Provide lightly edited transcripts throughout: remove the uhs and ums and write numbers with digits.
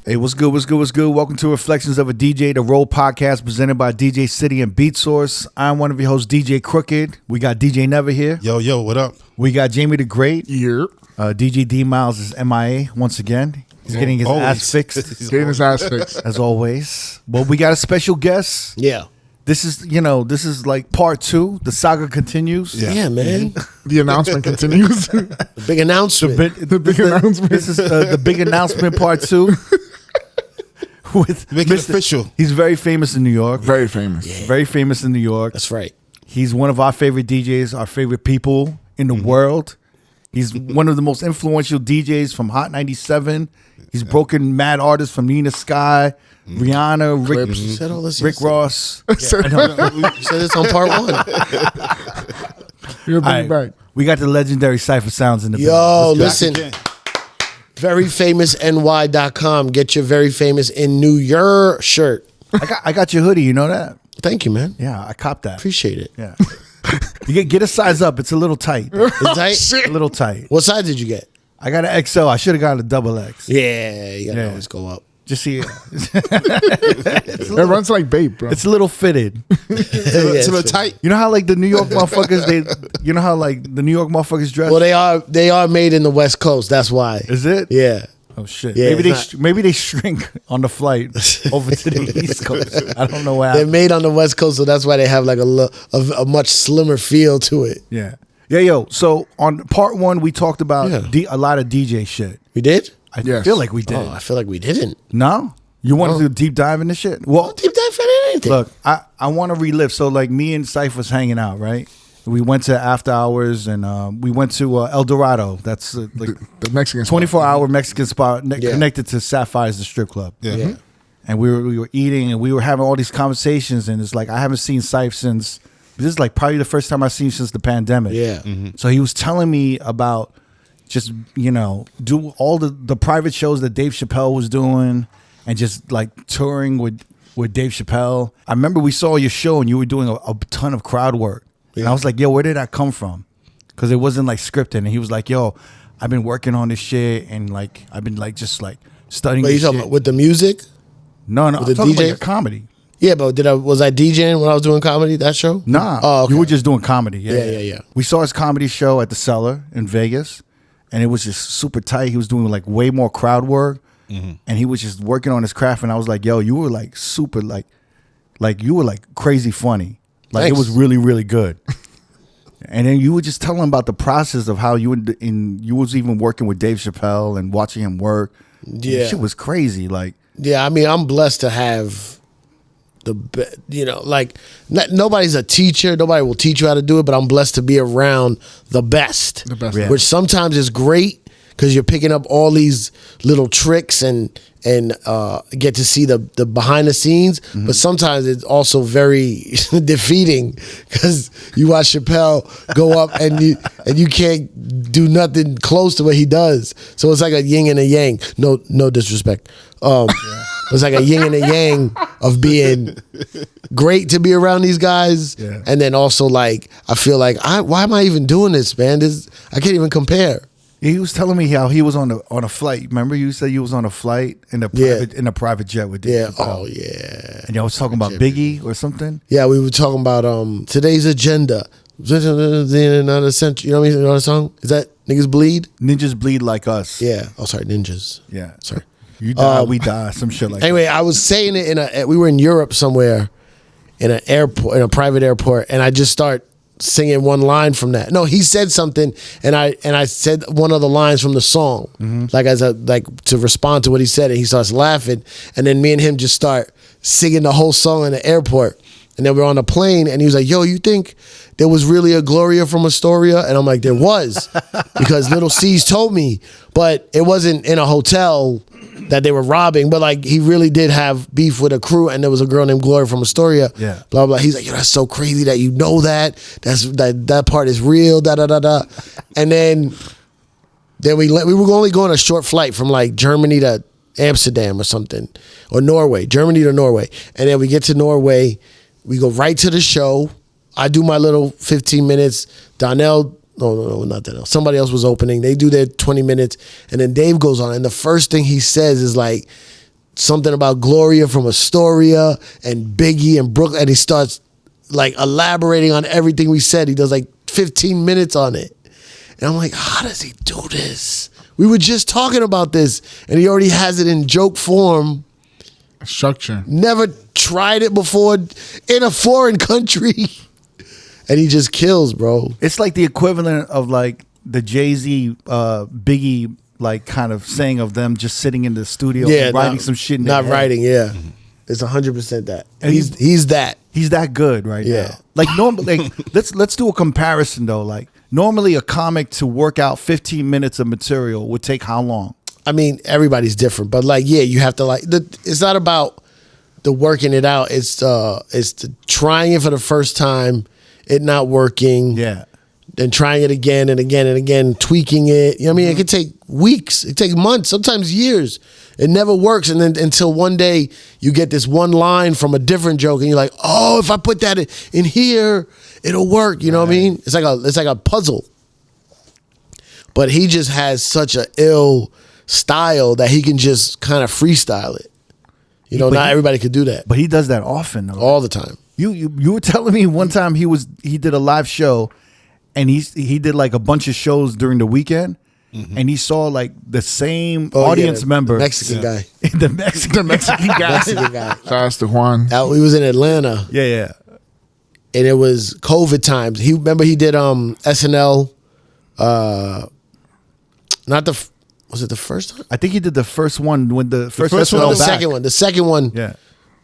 Hey, what's good, what's good, what's good? Welcome to Reflections of a DJ, the R.O.A.D podcast presented by DJ City and Beat Source. I'm one of your hosts, DJ Crooked. We got DJ Never here. Yo, what up? We got Jamie the Great. Yeah. DJ D Miles is MIA once again. He's getting his ass fixed. He's getting his ass fixed. As always. Well, we got a special guest. Yeah. This is like part 2. The saga continues. Yeah, man. The announcement continues. The big announcement. The big announcement. This is the big announcement part 2. With Make it official. He's very famous in New York. Very famous. Yeah. Very famous in New York. That's right. He's one of our favorite DJs, our favorite people in the world. He's one of the most influential DJs from Hot 97. He's broken mad artists from Nina Sky, Rihanna, Clips. You said all this Rick yesterday. Ross. You said this on part 1. You're bring All it right, back. we got the legendary Cipha Sounds in the Yo, building. Let's go. listen. VeryFamousNY.com. Get your Very Famous in New York shirt. I got your hoodie, you know that? Thank you, man. Yeah, I copped that. Appreciate it. Yeah. You get a size up. It's a little tight. Is that- A little tight. What size did you get? I got an XL. I should have got a double X. Yeah, you gotta Yeah. always go up. Just see it. It runs like Babe, bro. It's a little fitted. It's a little tight. You know how like the New York motherfuckers dress? Well, they are made in the West Coast. That's why. Is it? Yeah. Oh shit. Yeah, maybe they shrink on the flight over to the East Coast. I don't know why. They're made on the West Coast, so that's why they have like a much slimmer feel to it. Yeah. Yeah, yo. So on part 1, we talked about Yeah. a lot of DJ shit. We did? I Yes. feel like we did. Oh, I feel like we didn't. No? You want to do a deep dive in this shit? Well, Deep dive in anything. look, I want to relive. So like me and Cipha was hanging out, right? We went to after hours and we went to El Dorado. That's like the Mexican spot. 24-hour Mexican spot Yeah. connected to Sapphire's, the strip club. Yeah. And we were eating and we were having all these conversations, and it's like I haven't seen Cipha since, this is like probably the first time I've seen him since the pandemic. Yeah. So he was telling me about just, do all the private shows that Dave Chappelle was doing and just like touring with Dave Chappelle. I remember we saw your show and you were doing a ton of crowd work. And I was like, yo, where did that come from? Because it wasn't like scripted. And he was like, yo, I've been working on this shit and like I've been like just like studying But this you talking shit. about with the music? No, I'm with the talking about DJ? your comedy. Yeah, but was I DJing when I was doing comedy, that show? Nah, Oh, okay. you were just doing comedy. Yeah. We saw his comedy show at the Cellar in Vegas, and it was just super tight. He was doing like way more crowd work, and he was just working on his craft. And I was like, yo, you were like super like you were like crazy funny. Like Thanks. it was really, really good. And then you were just telling about the process of how you was even working with Dave Chappelle and watching him work. Yeah. That shit was crazy. Like, Yeah, I mean, I'm blessed to have nobody's a teacher. Nobody will teach you how to do it, but I'm blessed to be around the best. The best. Yeah. Which sometimes is great because you're picking up all these little tricks and get to see the behind the scenes. But sometimes it's also very defeating because you watch Chappelle go up and you can't do nothing close to what he does. So it's like a yin and a yang. No disrespect. It's like a yin and a yang of being great to be around these guys, and then also like I feel like why am I even doing this, man? I can't even compare. he was telling me how he was on a flight. Remember, you said you was on a flight in a private jet with Dave Yeah. Chappelle. Oh yeah. And y'all was talking about Biggie or something. Yeah, we were talking about today's agenda. Another century. You know what I mean? You know the song? Is that Niggas Bleed? Ninjas bleed like us. Yeah. Oh, sorry, ninjas. Yeah. Sorry. You die, we die. Some shit like Anyway, I was saying it we were in Europe somewhere, in an airport, in a private airport, and I just start singing one line from that. No, he said something, and I said one of the lines from the song, like to respond to what he said, and he starts laughing, and then me and him just start singing the whole song in the airport, and then we're on a plane, and he was like, "Yo, you think there was really a Gloria from Astoria?" And I'm like, "There was," because Little C's told me, but it wasn't in a hotel that they were robbing, but like he really did have beef with a crew, and there was a girl named Gloria from Astoria. Yeah. Blah blah. He's like, yo, that's so crazy that you know that. That part is real. Da da da da. And then we were only going a short flight from like Germany to Amsterdam or something, or Norway. Germany to Norway, and then we get to Norway. We go right to the show. I do my little 15 minutes. Donnell. No, not that. Somebody else was opening. They do their 20 minutes, and then Dave goes on. And the first thing he says is like, something about Gloria from Astoria and Biggie and Brooklyn, and he starts like elaborating on everything we said. He does like 15 minutes on it. And I'm like, how does he do this? We were just talking about this, and he already has it in joke form. Structure. Never tried it before in a foreign country. And he just kills, bro. It's like the equivalent of like the Jay-Z, Biggie, like kind of saying of them just sitting in the studio and writing some shit. In not their writing, head. yeah. It's 100% that. And He's that. He's that good right now. Like normally, like, let's do a comparison though. Like normally, a comic to work out 15 minutes of material would take how long? I mean, everybody's different, but like, yeah, you have to like. It's not about the working it out. It's the trying it for the first time, it not working. Yeah. Then trying it again and again and again, tweaking it. You know what I mean? It could take weeks. It takes months, sometimes years. It never works. And then until one day you get this one line from a different joke and you're like, oh, if I put that in here, it'll work. You know what I mean? It's like a puzzle. But he just has such an ill style that he can just kind of freestyle it. You know, not everybody could do that. But he does that often though. All the time. You were telling me one time he did a live show. And he did like a bunch of shows during the weekend, and he saw like the same audience member, the Mexican guy, the Mexican guy. Mexican guy. Shout out to Juan. He was in Atlanta. Yeah. And it was COVID times. He did SNL. Was it the first time? I think he did the first one when the first one, SNL the second one. The second one. Yeah.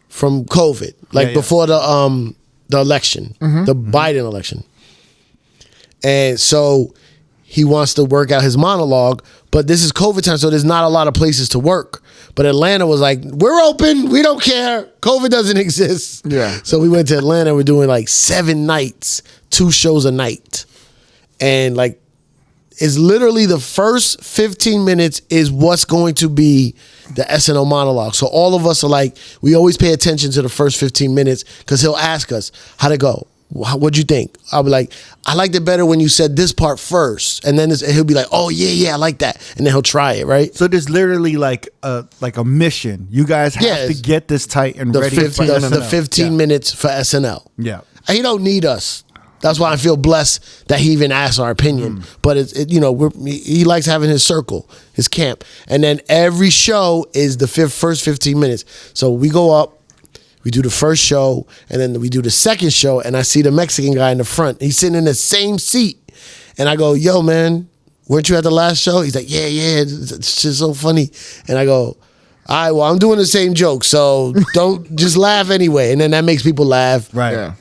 From COVID, like before the election, the Biden election. And so he wants to work out his monologue, but this is COVID time, so there's not a lot of places to work. But Atlanta was like, we're open, we don't care. COVID doesn't exist. Yeah. So we went to Atlanta, we're doing like 7 nights, 2 shows a night. And like, it's literally the first 15 minutes is what's going to be the SNL monologue. So all of us are like, we always pay attention to the first 15 minutes because he'll ask us, how'd it go? What'd you think? I'll be like, I liked it better when you said this part first. And then he'll be like, oh, yeah, I like that. And then he'll try it, right? So there's literally like a mission. You guys have to get this tight and ready for SNL. The 15 minutes for SNL. Yeah. He don't need us. That's why I feel blessed that he even asked our opinion. But he likes having his circle, his camp. And then every show is the first 15 minutes. So we go up. We do the first show, and then we do the second show, and I see the Mexican guy in the front. He's sitting in the same seat. And I go, yo, man, weren't you at the last show? He's like, yeah, it's just so funny. And I go, all right, well, I'm doing the same joke, so don't just laugh anyway. And then that makes people laugh. Right. Yeah.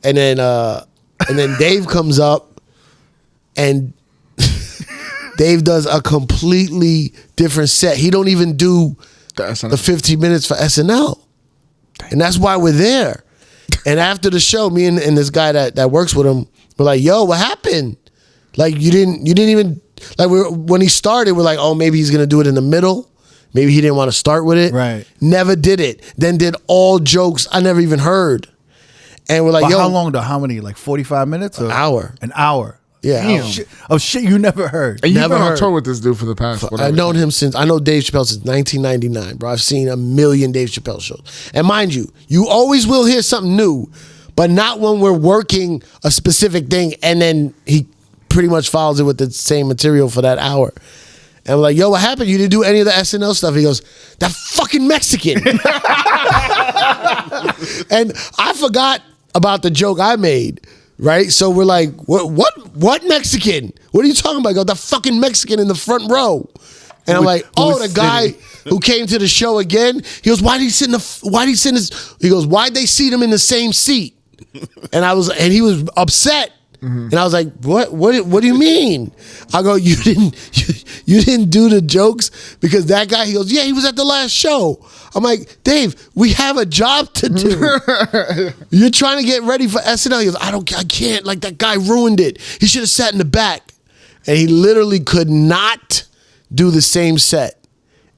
And then Dave comes up, and Dave does a completely different set. He don't even do the 15 minutes for SNL. And that's why we're there. And after the show, me and this guy that works with him, we're like, yo, what happened? Like, you didn't even, like, when he started, we're like, oh, maybe he's going to do it in the middle. Maybe he didn't want to start with it. Right. Never did it. Then did all jokes I never even heard. And we're like, but yo. how long though? How many? Like 45 minutes? Or? An hour. An hour. Yeah. Damn. Shit you never heard. And you've Never been on heard. tour with this dude for the past. I've known him I know Dave Chappelle since 1999, bro. I've seen 1 million Dave Chappelle shows. And mind you, you always will hear something new, but not when we're working a specific thing and then he pretty much follows it with the same material for that hour. And I'm like, yo, what happened? You didn't do any of the SNL stuff. He goes, that fucking Mexican. And I forgot about the joke I made. Right? So we're like, what Mexican? What are you talking about? I go, the fucking Mexican in the front row. And I'm like, oh, the guy who came to the show again. He goes, why'd he sit he goes, why'd they seat him in the same seat? And he was upset. And I was like, what do you mean? I go, you didn't do the jokes because that guy, he goes, yeah, he was at the last show. I'm like, Dave, we have a job to do. You're trying to get ready for SNL. He goes, I can't. Like, that guy ruined it. He should have sat in the back. And he literally could not do the same set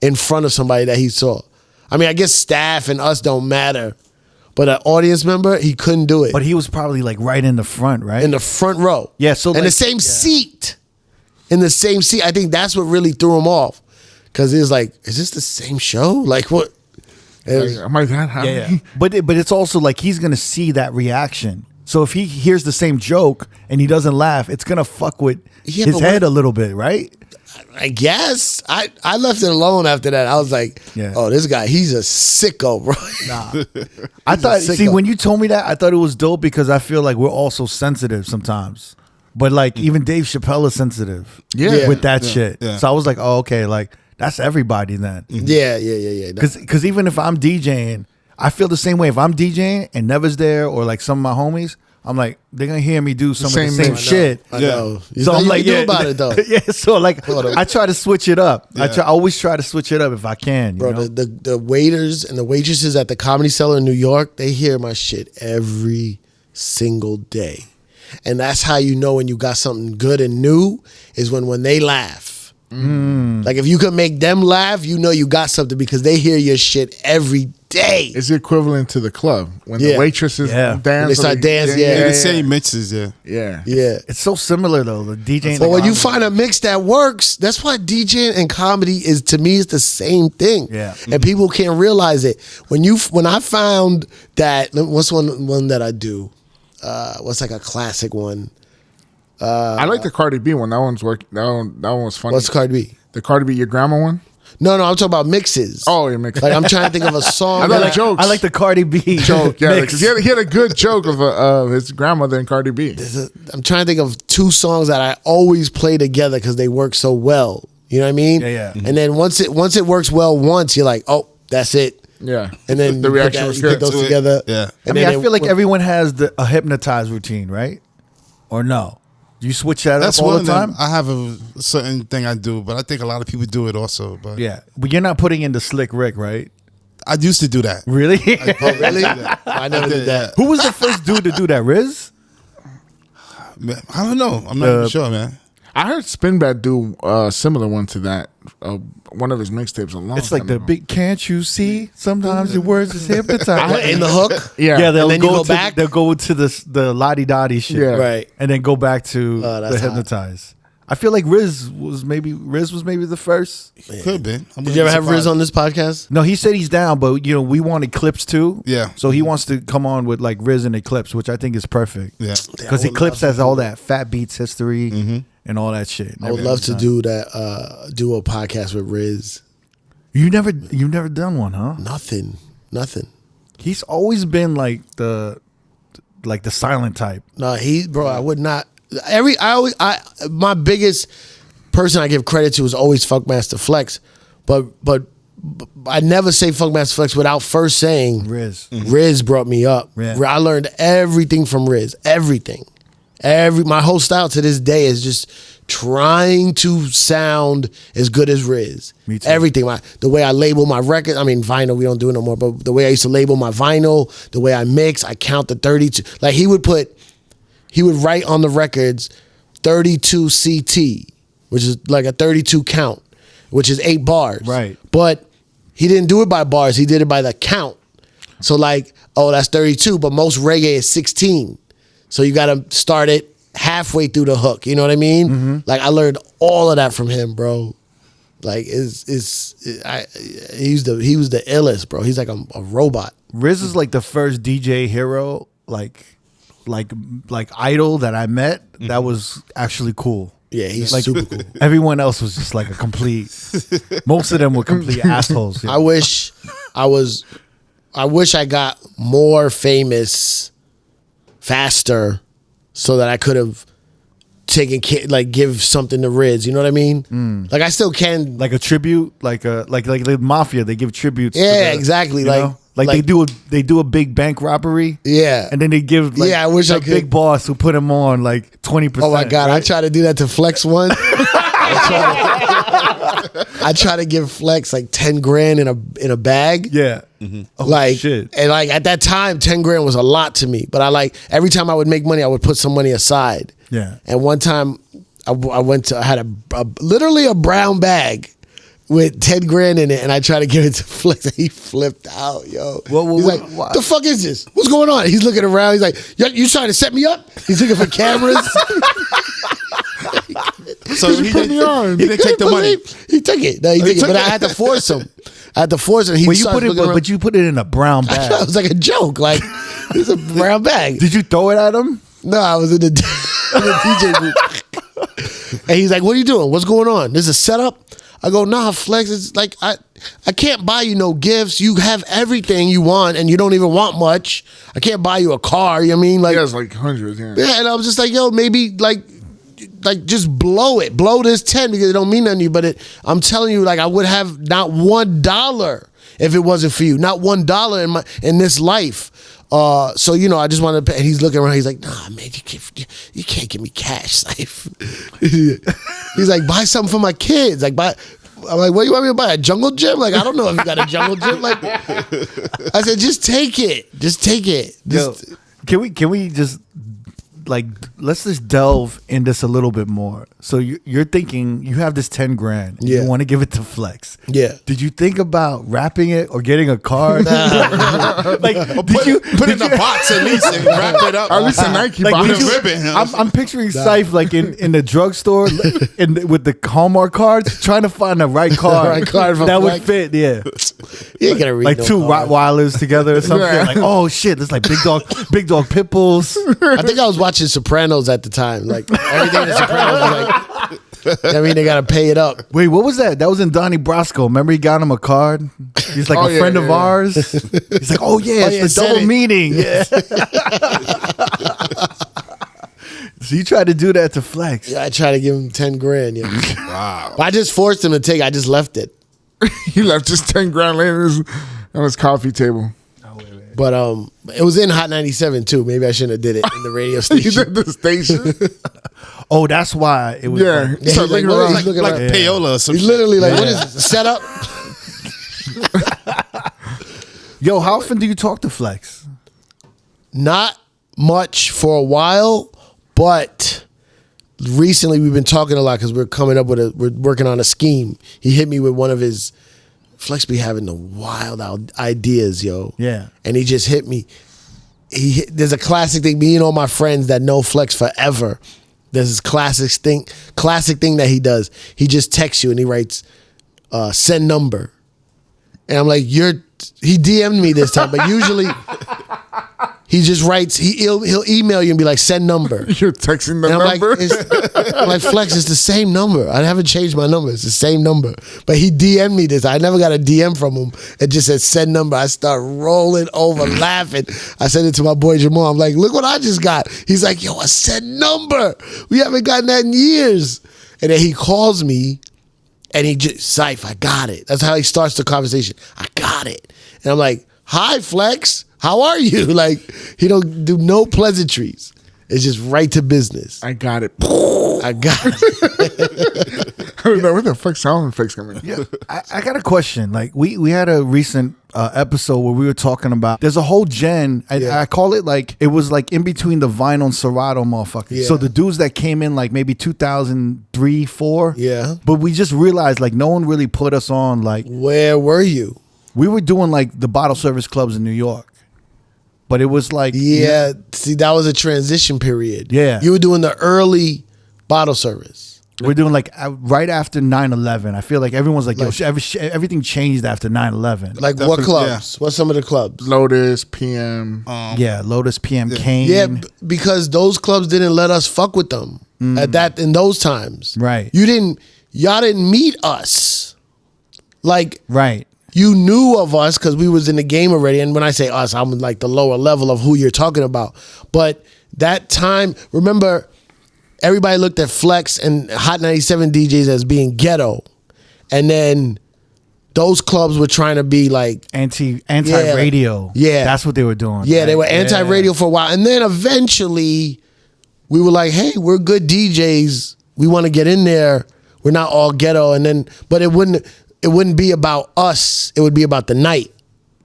in front of somebody that he saw. I mean, I guess staff and us don't matter. But an audience member, he couldn't do it. But he was probably like right in the front, right? In the front row. Yeah, so in the same seat. In the same seat. I think that's what really threw him off. because it's like, is this the same show? Like what? Am I that happy? Yeah. But it's also like he's gonna see that reaction. So if he hears the same joke and he doesn't laugh, it's gonna fuck with his head a little bit, right? I guess I left it alone after that. I was like, oh, this guy, he's a sicko, bro. Nah. I thought, when you told me that, I thought it was dope because I feel like we're all so sensitive sometimes. But like even Dave Chappelle is sensitive with that shit. Yeah. So I was like, oh, okay, like that's everybody then. Yeah. Because even if I'm DJing, I feel the same way. If I'm DJing and Never's there or like some of my homies, I'm like, they're gonna hear me do some of the same shit. I know. So I'm like, do about it though. Yeah. So like, I try to switch it up. I always try to switch it up if I can. Bro, you know? the waiters and the waitresses at the Comedy Cellar in New York, they hear my shit every single day, and that's how you know when you got something good and new is when they laugh. Like if you could make them laugh, you know you got something because they hear your shit every day. It's equivalent to the club when the waitresses dance. When they start dancing, the same mixes, yeah. It's so similar though. The DJing. But when you find a mix that works, that's why DJing and comedy is to me is the same thing. Yeah, and people can't realize it. When I found that, what's one that I do? What's like a classic one? I like the Cardi B one. That one's working. That one was funny. What's Cardi B? The Cardi B, your grandma one? No, I'm talking about mixes. Oh, your mixes. Like I'm trying to think of a song. I like jokes. I like the Cardi B joke. Yeah, mix. because he had a good joke of his grandmother and Cardi B. I'm trying to think of two songs that I always play together because they work so well. You know what I mean? Yeah. And then once it works well once, you're like, oh, that's it. Yeah. And then the reaction was good. Put those together. Yeah. I mean, I feel like everyone has a hypnotized routine, right? Or no? Do you switch that up all the time? I have a certain thing I do, but I think a lot of people do it also. But yeah, but you're not putting in the Slick Rick, right? I used to do that. Really? Really? I never did that. Who was the first dude to do that? Riz? Man, I don't know. I'm not even sure, man. I heard Spinbat do a similar one to that. One of his mixtapes a long It's like time the ago. big, can't you see? Sometimes your words is hypnotized. In the hook? Yeah. They'll And then go you go to, back? They'll go to the lottie-dottie shit. Yeah. Right. And then go back to that's the hypnotize. I feel like Riz was maybe the first. Could have been. Did you ever have Riz on this podcast? No, he said he's down, but we want Eclipse too. Yeah. So he wants to come on with like Riz and Eclipse, which I think is perfect. Yeah. Because Eclipse has all that Fat Beats history and all that shit. I would love to do that. Do a podcast with Riz. You've never done one, huh? Nothing. He's always been like the silent type. No, bro. I would not. My biggest person I give credit to is always Funkmaster Flex, but I never say Funkmaster Flex without first saying Riz. Riz brought me up. Yeah. I learned everything from Riz. Everything. My whole style to this day is just trying to sound as good as Riz. Me too. Everything. The way I label my record. I mean, vinyl, we don't do it no more, but the way I used to label my vinyl, the way I mix, I count the 32. Like he would write on the records 32 CT, which is like a 32 count, which is 8 bars. Right. But he didn't do it by bars. He did it by the count. So like, oh, that's 32, but most reggae is 16. So you got to start it halfway through the hook. You know what I mean? Mm-hmm. Like I learned all of that from him, bro. Like he was the illest, bro. He's like a robot. Riz is like the first DJ hero, like idol that I met that was actually cool. Yeah, he's Like super cool. everyone else was just like a complete. Most of them were complete assholes. Yeah. I wish I got more famous faster so that I could have give something to Riz. You know what I mean? Like I still can. Like a tribute, like the mafia, they give tributes. Yeah, exactly. Like they do a big bank robbery. Yeah, And then they give I wish I the could. big boss who put him on like 20%. Oh my God, I tried to do that to Flex one. I try to give Flex like 10 grand in a bag. Yeah. Oh, Like shit. and like at that time 10 grand was a lot to me, but I every time I would make money I would put some money aside. Yeah. And one time I had literally a brown bag with 10 grand in it, and I tried to give it to Flex, and he flipped out, yo. He's like, what? the fuck is this? What's going on? He's looking around. He's like, you trying to set me up? He's looking for cameras. So he didn't take the money. He took it. No, he took it. But I had to force him. He But you put it in a brown bag. It was like a joke. Like, it's a brown bag. Did you throw it at him? No, I was in the DJ booth. And he's like, what are you doing? What's going on? There's a setup? I go, nah, Flex. It's like, I can't buy you no gifts. You have everything you want, and you don't even want much. I can't buy you a car. You know what I mean? Like, He has like hundreds. Yeah. yeah, and I was just like, yo, maybe like just blow it. Blow this 10 because it don't mean nothing to you. But I'm telling you, like, I would have not $1 if it wasn't for you. Not $1 in this life. So you know, I just wanted to pay. And he's looking around. He's like, nah, man, you can't give me cash, Cipha. He's like, buy something for my kids. Like, I'm like, what do you want me to buy? A jungle gym? Like, I don't know if you got a jungle gym. Like, I said, just take it. Just take it. Just, Yo, can we just like, let's just delve in this a little bit more. So you're thinking you have this 10 grand. Yeah. You want to give it to Flex. Yeah. Did you think about wrapping it or getting a card? Like, Put it in a box at least and wrap it up. At least a Nike like, box. did you- ribbon. I'm picturing Cipha like in the drugstore with the Hallmark cards, trying to find the right card, right card for that Flex. would fit. Yeah, you ain't gonna read like no two card. Rottweilers together or something. Yeah. Like, oh shit, that's like big dog pit bulls. I think I was watching Sopranos at the time. Like, everything in Sopranos was like, I mean, they gotta pay it up. Wait, what was that? That was in Donnie Brasco. Remember, he got him a card. He's like Oh, a yeah, friend yeah, of yeah. ours. He's like, oh yeah, it's the said double it. meaning. Yeah. So you tried to do that to Flex. Yeah, I tried to give him 10 grand. Yeah. Wow. But I just forced him to take it. I just left it. He left just 10 grand later on his coffee table. But it was in Hot 97 too. Maybe I shouldn't have did it in the radio He station. did the station. Oh, that's why it was. Yeah. like- Yeah, So he's like, looking what is around. he looking Like like? payola or some He's shit. literally like, what is this? A setup? Yo, how often do you talk to Flex? Not much for a while, but recently we've been talking a lot because we're working on a scheme. He hit me with one of his Flex be having the wild ideas, yo. Yeah. And he just hit me. There's a classic thing. Me and all my friends that know Flex forever. There's this classic thing that he does. He just texts you and he writes, send number. And I'm like, he DM'd me this time, but usually he just writes, he'll email you and be like, send number. You're texting the And I'm number. I'm like, Flex, it's the same number. I haven't changed my number. It's the same number. But he DM'd me this. I never got a DM from him. It just said send number. I start rolling over laughing. I sent it to my boy Jamal. I'm like, look what I just got. He's like, yo, a send number. We haven't gotten that in years. And then he calls me and he just, Cipha, I got it. That's how he starts the conversation. I got it. And I'm like, hi, Flex. How are you? Like, he don't do no pleasantries. It's just right to business. I got it. I got it. I don't know where the fuck sound effects coming. Yeah, I got a question. Like we had a recent episode where we were talking about there's a whole gen. I call it like it was like in between the vinyl and Serato motherfuckers. Yeah. So the dudes that came in like maybe 2003, 4. Yeah. But we just realized like no one really put us on. Like Where were you? we were doing like the bottle service clubs in New York. But it was like Yeah. See, that was a transition period. Yeah. You were doing the early bottle service. we're doing like right after 9/11. I feel like everyone's like, yo, everything changed after 9/11. Like what clubs? What's some of the clubs? Lotus, PM. Yeah, Lotus, PM, Kane. Yeah, because those clubs didn't let us fuck with them in those times. Right. Y'all didn't meet us. Like Right. you knew of us because we was in the game already. And when I say us, I'm like the lower level of who you're talking about. But that time, remember, everybody looked at Flex and Hot 97 DJs as being ghetto. And then those clubs were trying to be like, anti-radio. Yeah. That's what they were doing. yeah, they were Right? anti-radio for a while. And then eventually we were like, hey, we're good DJs. We want to get in there. We're not all ghetto. And then, but it wouldn't be about us. It would be about the night,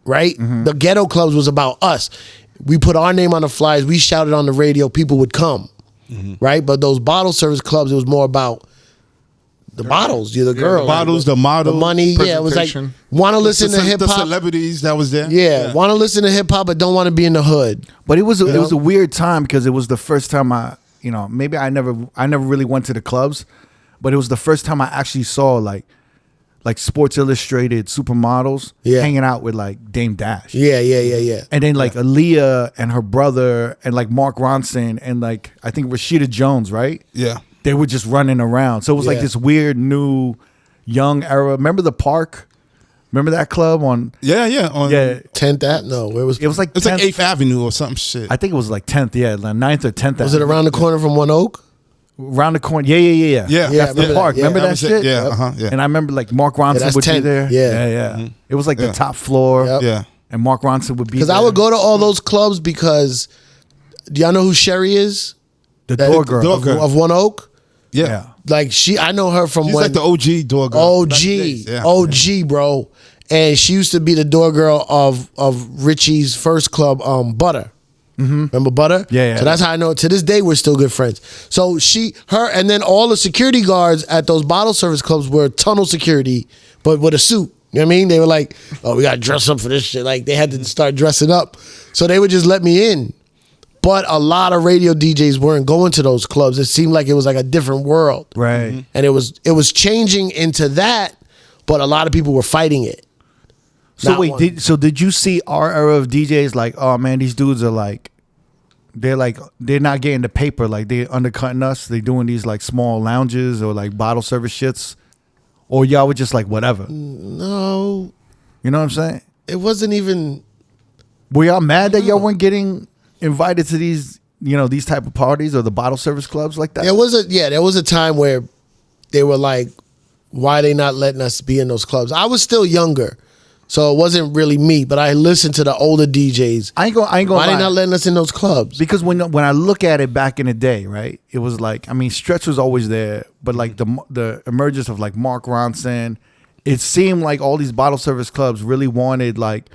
right? The ghetto clubs was about us. We put our name on the flyers. We shouted on the radio. People would come, right? But those bottle service clubs, it was more about the bottles. You're the girl. The bottles, the model. The money. Yeah, it was like, Presentation. want to listen to hip The hop. celebrities that was there. Yeah, want to listen to hip hop, but don't want to be in the hood. But it was a weird time because it was the first time maybe I never really went to the clubs, but it was the first time I actually saw like Sports Illustrated supermodels Yeah. hanging out with like Dame Dash. Yeah. And then like Aaliyah and her brother and like Mark Ronson and like I think Rashida Jones, right? Yeah. They were just running around. So it was like Yeah. this weird new young era. Remember the Park? Remember that club on Yeah. On, yeah. 10th Ave? No, where was It was like It's like 10th 8th Avenue or something shit. I think it was like 10th, yeah, like 9th or 10th. Was it around the corner from One Oak? Around the corner? Yeah. Yeah. Yeah, That's the remember park. that. Yeah, Remember that that was it. shit? Yeah, yeah. And I remember like Mark Ronson that's would be 10th. there. Yeah. It was like Yeah. the top floor. Yep. Yeah. And Mark Ronson would be Because there. I would go to all those clubs because, do y'all know who Sherry is? The That- door girl. door Of, girl. of One Oak? Yeah. Like I know her from She's when like the OG door girl. OG, Back in the days, yeah. OG, bro. And she used to be the door girl of Richie's first club, Butter. Remember Butter? Yeah. So that's how I know. To this day, we're still good friends. So her, and then all the security guards at those bottle service clubs were tunnel security, but with a suit. You know what I mean? They were like, "Oh, we got to dress up for this shit." Like they had to start dressing up. So they would just let me in. But a lot of radio DJs weren't going to those clubs. It seemed like it was like a different world. Right. And it was changing into that, but a lot of people were fighting it. So Not wait, one. did you see our era of DJs like, oh man, these dudes are like, they're not getting the paper, like they're undercutting us. They doing these like small lounges or like bottle service shits, or y'all were just like whatever. No, You know what I'm saying? it wasn't even. Were y'all mad that y'all weren't getting invited to these, these type of parties or the bottle service clubs like that? There was a time where they were like, why are they not letting us be in those clubs? I was still younger, so it wasn't really me. But I listened to the older DJs. I ain't gonna Why lie. they not letting us in those clubs? Because when I look at it back in the day, right, it was like, I mean, Stretch was always there, but like the emergence of like Mark Ronson, it seemed like all these bottle service clubs really wanted like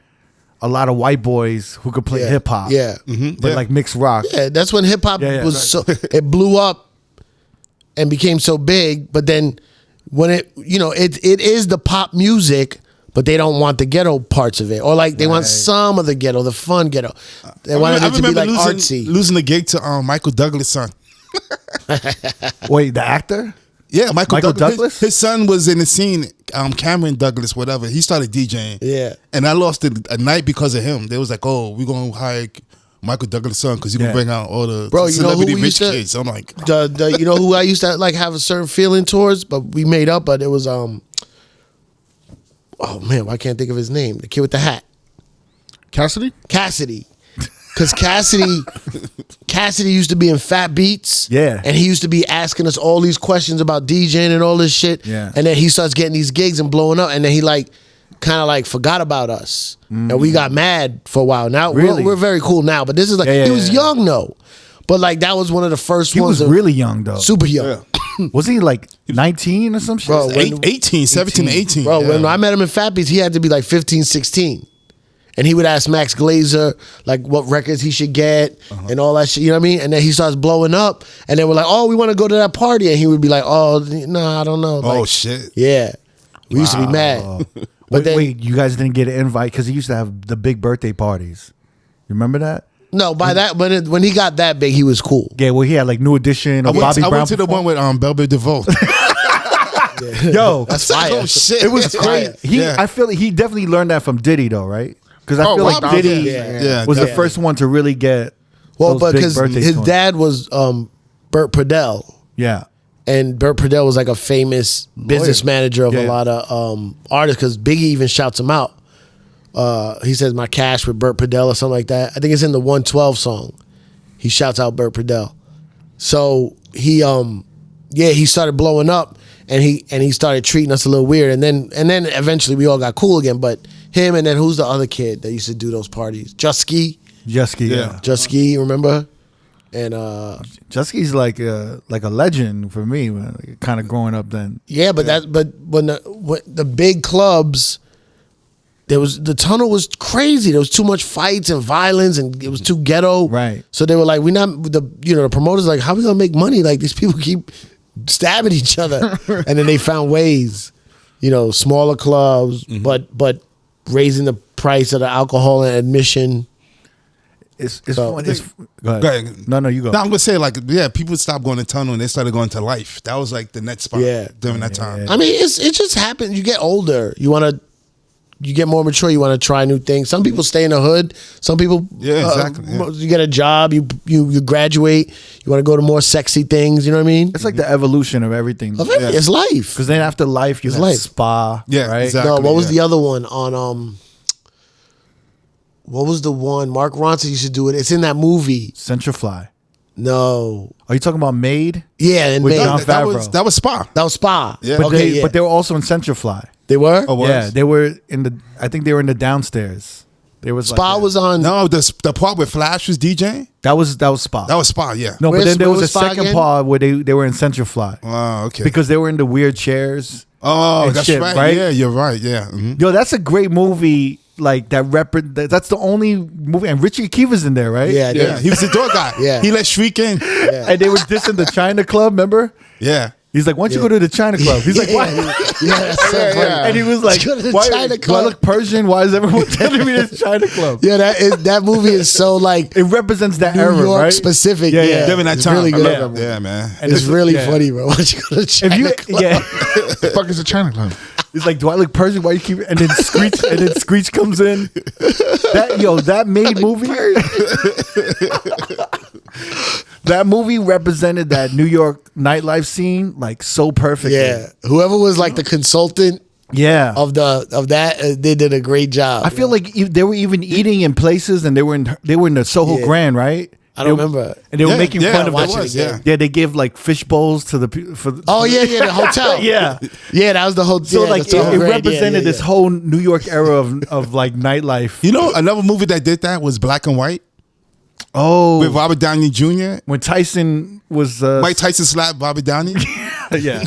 a lot of white boys who could play Yeah. hip hop, Yeah. but like mixed rock. Yeah, that's when hip hop Yeah, was right. so it blew up and became so big. But then when it is the pop music, but they don't want the ghetto parts of it, or like they want some of the ghetto, the fun ghetto. They wanted it to be like artsy. losing the gig to Michael Douglas' son. Wait, the actor? Yeah, Michael Douglas? Douglas. His son was in the scene. Cameron Douglas, whatever. He started DJing. Yeah. And I lost a night because of him. They was like, "Oh, we're gonna hire Michael Douglas' son because he Yeah. can bring out all the Bro, you know who celebrity we rich used to- kids." I'm like, You know who I used to like have a certain feeling towards, but we made up. But it was oh man, I can't think of his name. The kid with the hat, Cassidy? Cassidy. Because Cassidy used to be in Fat Beats. Yeah. And he used to be asking us all these questions about DJing and all this shit. Yeah. And then he starts getting these gigs and blowing up. And then he like kind of like forgot about us. And we got mad for a while. Now Really? we're very cool now. But this is like, Yeah, he was yeah. young though. But like that was one of the first He ones. was really young though. super young. Was he like 19 or some shit? Bro, when- 18, 17, 18. Bro, yeah. when I met him in Fat Beats, he had to be like 15, 16. And he would ask Max Glazer like what records he should get and all that shit. You know what I mean? And then he starts blowing up. And then we're like, oh, we want to go to that party. And he would be like, oh, no, I don't know. Oh Like, shit. yeah. We used to be mad. But wait, you guys didn't get an invite because he used to have the big birthday parties. You remember that? No, by that when he got that big, he was cool. Yeah, well, he had like New Edition or I Bobby Brown. went to the one with Belle Biv DeVoe. Yo, That's fire. Oh shit. it was That's crazy. fire. He, Yeah. I feel like he definitely learned that from Diddy though, right? Because I Oh, feel like Bobby Diddy did. Yeah, was the definitely. first one to really get Well, those but big because birthday his tours. dad was Burt Purdell. Yeah, And Burt Purdell was like a famous business manager of Yeah. a lot of artists because Biggie even shouts him out. He says, my cash with Burt Purdell or something like that. I think it's in the 112 song. He shouts out Burt Purdell. So he started blowing up and he started treating us a little weird. And then eventually we all got cool again. But him and then who's the other kid that used to do those parties? Jusky. Jusky. Yeah. Yeah, Jusky, remember? And Jusky's like a legend for me. Kind of growing up then. yeah, but when the big clubs, the tunnel was crazy. There was too much fights and violence, and it was too ghetto. Right. So they were like, the promoters like, how we gonna make money? Like these people keep stabbing each other, and then they found ways, smaller clubs, but raising the price of the alcohol and admission. it's So- fun. It's, go ahead. Go ahead. No, you go. No, I'm gonna say like people stopped going to tunnel and they started going to life. That was like the next spot during that time. I mean, it just happens. You get older. You get more mature. You want to try new things. Some people stay in the hood. Some people, exactly. You get a job. You graduate. You want to go to more sexy things. You know what I mean? It's like the evolution of everything. It's life. Because then after life, you have life. spa. Yeah, right. exactly. No, what was the other one on? What was the one Mark Ronson used to do it? It's in that movie. Centrafly. No. Are you talking about Maid? Yeah, and With Maid. John That Favreau. was Spa. That was Spa. Yeah. But Okay, they were also in Centrafly. They were. Oh, was? Yeah, they were in the. I think they were in the downstairs. There was Spa like was on. No, the part where Flash was DJing. that was Spa. That was Spa. Yeah. No, but Where's- then there where was a was Spa second again? part where they were in Centrafly Oh, okay. because they were in the weird chairs. oh, and that's shit, right. right? Yeah, you're right. Yeah. Mhm. Yo, that's a great movie. Like that that's the only movie, and Richie Akiva's in there, right? Yeah, Yeah. He was the door guy. Yeah. He let Shriek in. And they were dissing the China Club. Remember? Yeah. He's like, "Why don't you go to the China Club?" He's like, "Why?" Yeah, that's so funny. And he was like, Go to the "Why China do I Club." look Persian? Why is everyone telling me this China Club?" Yeah, that movie is so like It represents that New era, York right? specific. Yeah, Yeah, yeah. During that It's time. really I good. love that. Yeah, man. And It's really yeah. funny, bro. Why don't you go to If China you, Club? yeah, The fuck is a China Club? he's like, "Do I look Persian? Why you keep?" And then Screech comes in. That Maid movie. That movie represented that New York nightlife scene like so perfectly. Yeah, whoever was like the consultant Yeah. of that, they did a great job. I feel like they were even eating in places, and they were in the Soho Yeah. Grand, right? I don't remember. And they were Yeah, making yeah, fun of I the watched it, yeah. Yeah, they give like fish bowls to the for. Oh yeah, the hotel. Yeah. yeah, that was the whole. So yeah, like the Soho it Grand. represented Yeah. this whole New York era of like nightlife. You know, another movie that did that was Black and White Oh, with Robert Downey Jr. when Tyson was Mike Tyson slapped Bobby Downey. yeah.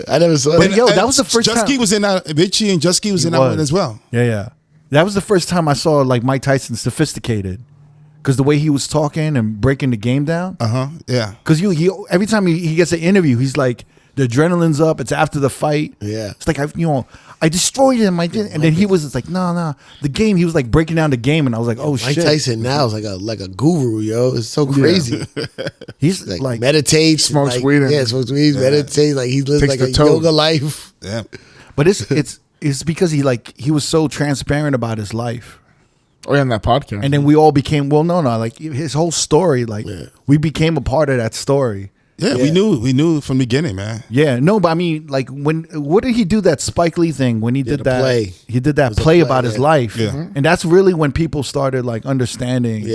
I never saw But that. yo, that was the first Jusky time. was in that. Richie and Jusky was in that one as well. Yeah. That was the first time I saw like Mike Tyson sophisticated, because the way he was talking and breaking the game down. Yeah. Because he every time he gets an interview, he's like, the adrenaline's up. It's after the fight. Yeah. It's like I destroyed him. I did, and then he was just like, no, the game. He was like breaking down the game, and I was like, oh Mike shit. Tyson now is like a guru, yo. It's so crazy. He's Like, like meditates, Smokes like, weed and- Yeah, smokes weed, meditates. Like he lives Takes like the a toad. yoga life. Yeah. but it's because he was so transparent about his life. Oh yeah, on that podcast. And then we all became like his whole story, like we became a part of that story. Yeah, we knew from the beginning, man. Yeah, no, but I mean, like what did he do that Spike Lee thing when he did the that play. He did that was a play play, about his yeah. life. Yeah. And that's really when people started like understanding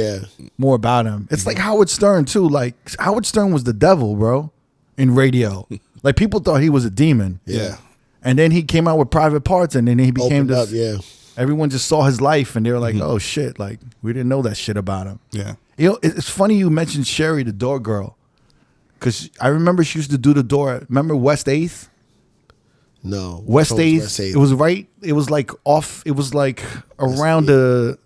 more about him. It's like Howard Stern too. Like Howard Stern was the devil, bro, in radio. Like people thought he was a demon. Yeah. And then he came out with Private Parts, and then he became Opened this. up, Everyone just saw his life, and they were like, "Oh shit!" Like we didn't know that shit about him. Yeah. You know, it's funny you mentioned Sherry, the door girl, because I remember she used to do the door. Remember West 8th? No. West Which one was 8th. It was right. It was like off. It was like around the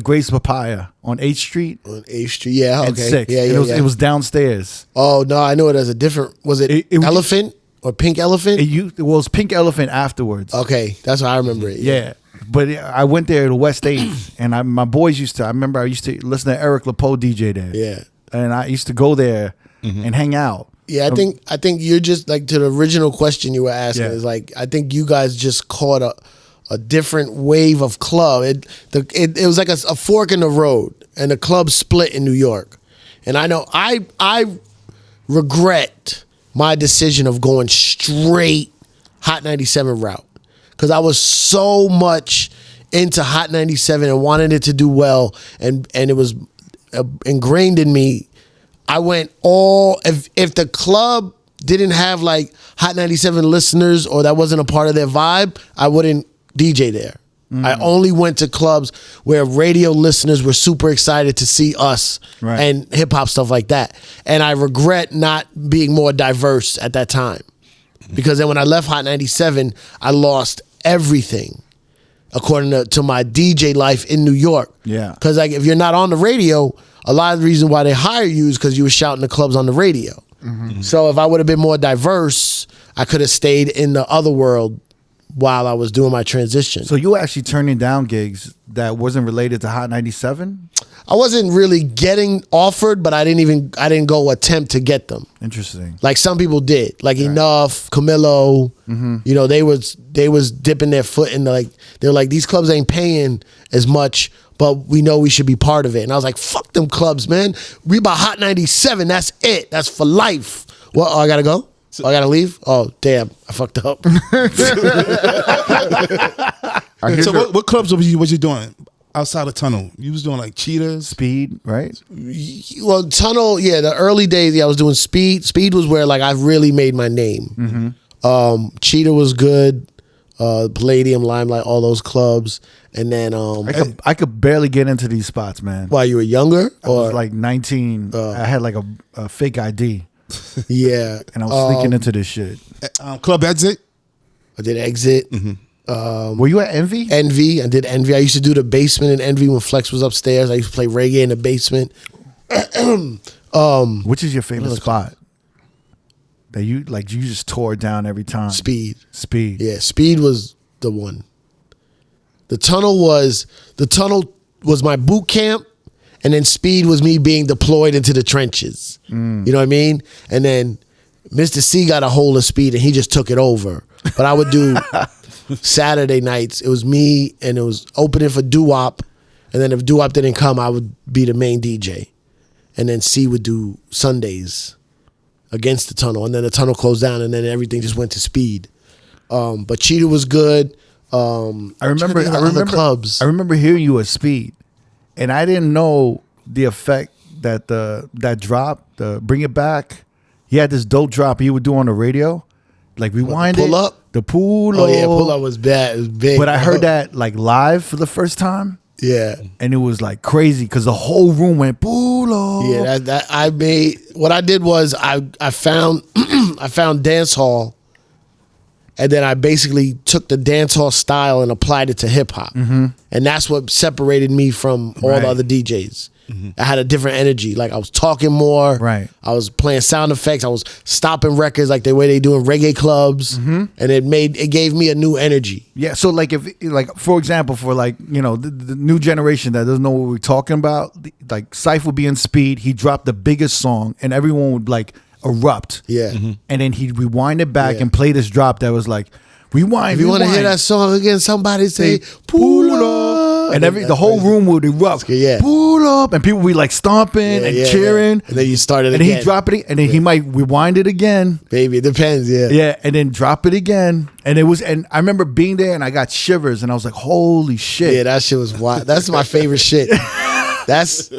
Grace Papaya on 8th Street on 8th Street. Yeah, and okay. 6th. Yeah, And yeah, it was downstairs. Oh no, I know it as a different. Was it, It was- elephant or pink elephant? It was Pink Elephant afterwards. Okay, that's how I remember it. Yeah. But I went there to West 8th, and my boys I remember I used to listen to Eric LaPoe DJ there. Yeah. And I used to go there and hang out. Yeah, I think you're just like, to the original question you were asking, Yeah. is like, I think you guys just caught a different wave of club. It was like a fork in the road, and the club split in New York. And I know I regret my decision of going straight Hot 97 route, because I was so much into Hot 97 and wanted it to do well, and it was ingrained in me. I went if the club didn't have like Hot 97 listeners, or that wasn't a part of their vibe, I wouldn't DJ there. I only went to clubs where radio listeners were super excited to see us and hip hop stuff like that. And I regret not being more diverse at that time, because then when I left Hot 97, I lost everything according to my DJ life in New York. Yeah. Because like, if you're not on the radio, a lot of the reason why they hire you is because you were shouting the clubs on the radio. So if I would have been more diverse, I could have stayed in the other world while I was doing my transition. So you were actually turning down gigs that wasn't related to Hot 97? I wasn't really getting offered, but I didn't go attempt to get them. Interesting. Like some people did, like Enough, Camilo. You know, they was dipping their foot in they were like, these clubs ain't paying as much, but we know we should be part of it. And I was like, fuck them clubs, man. We about Hot 97. That's it. That's for life. Well, I gotta go. I gotta leave. Oh damn, I fucked up. So what clubs was you doing outside of Tunnel? You was doing like Cheetahs, Speed, right? Well, Tunnel, the early days, I was doing Speed. Speed was where like I really made my name. Cheetah was good. Palladium, Limelight, all those clubs, and then I could barely get into these spots, man. while you were younger, I was like 19. I had like a fake ID, yeah, and I was sneaking into this shit. Club Exit. I did Exit. Were you at Envy? Envy. I did Envy. I used to do the basement in Envy when Flex was upstairs. I used to play reggae in the basement. Which is your favorite spot that you just tore down every time? Speed. Speed. Yeah, Speed was the one. The tunnel was my boot camp, and then Speed was me being deployed into the trenches. You know what I mean? And then Mr. C got a hold of Speed, and he just took it over. But I would do Saturday nights. It was me, and it was opening for Doo-Wop. And then if Doo-Wop didn't come, I would be the main DJ. And then C would do Sundays against the tunnel. And then the tunnel closed down, and then everything just went to Speed. But Cheetah was good. I remember clubs. I remember hearing you at Speed, and I didn't know the effect that that drop, the Bring It Back. He had this dope drop he would do on the radio, like rewind Pull Up? the pull Oh yeah, Pull Up was bad. It was big. But I heard that like live for the first time, Yeah. and it was like crazy because the whole room went pull up. Yeah, that I made. What I did was I found I found dance hall, and then I basically took the dance hall style and applied it to hip hop, and that's what separated me from all Right. the other DJs. I had a different energy. Like I was talking more. Right. I was playing sound effects. I was stopping records like the way they do in reggae clubs, and it gave me a new energy. Yeah, so like for example, for like, you know, the new generation that doesn't know what we're talking about, like Cipha would be in Speed, he dropped the biggest song and everyone would like erupt. Yeah. And then he'd rewind it back Yeah. and play this drop that was like, rewind. If you want to hear that song again, somebody say pull up. And the whole room would erupt. Yeah. Pull up, and people would be like stomping and cheering. And then you started and again. he'd drop it, and then he might rewind it again. Baby, it depends, yeah. Yeah, and then drop it again. And I remember being there and I got shivers and I was like, holy shit. Yeah, that shit was wild. That's my favorite shit. That's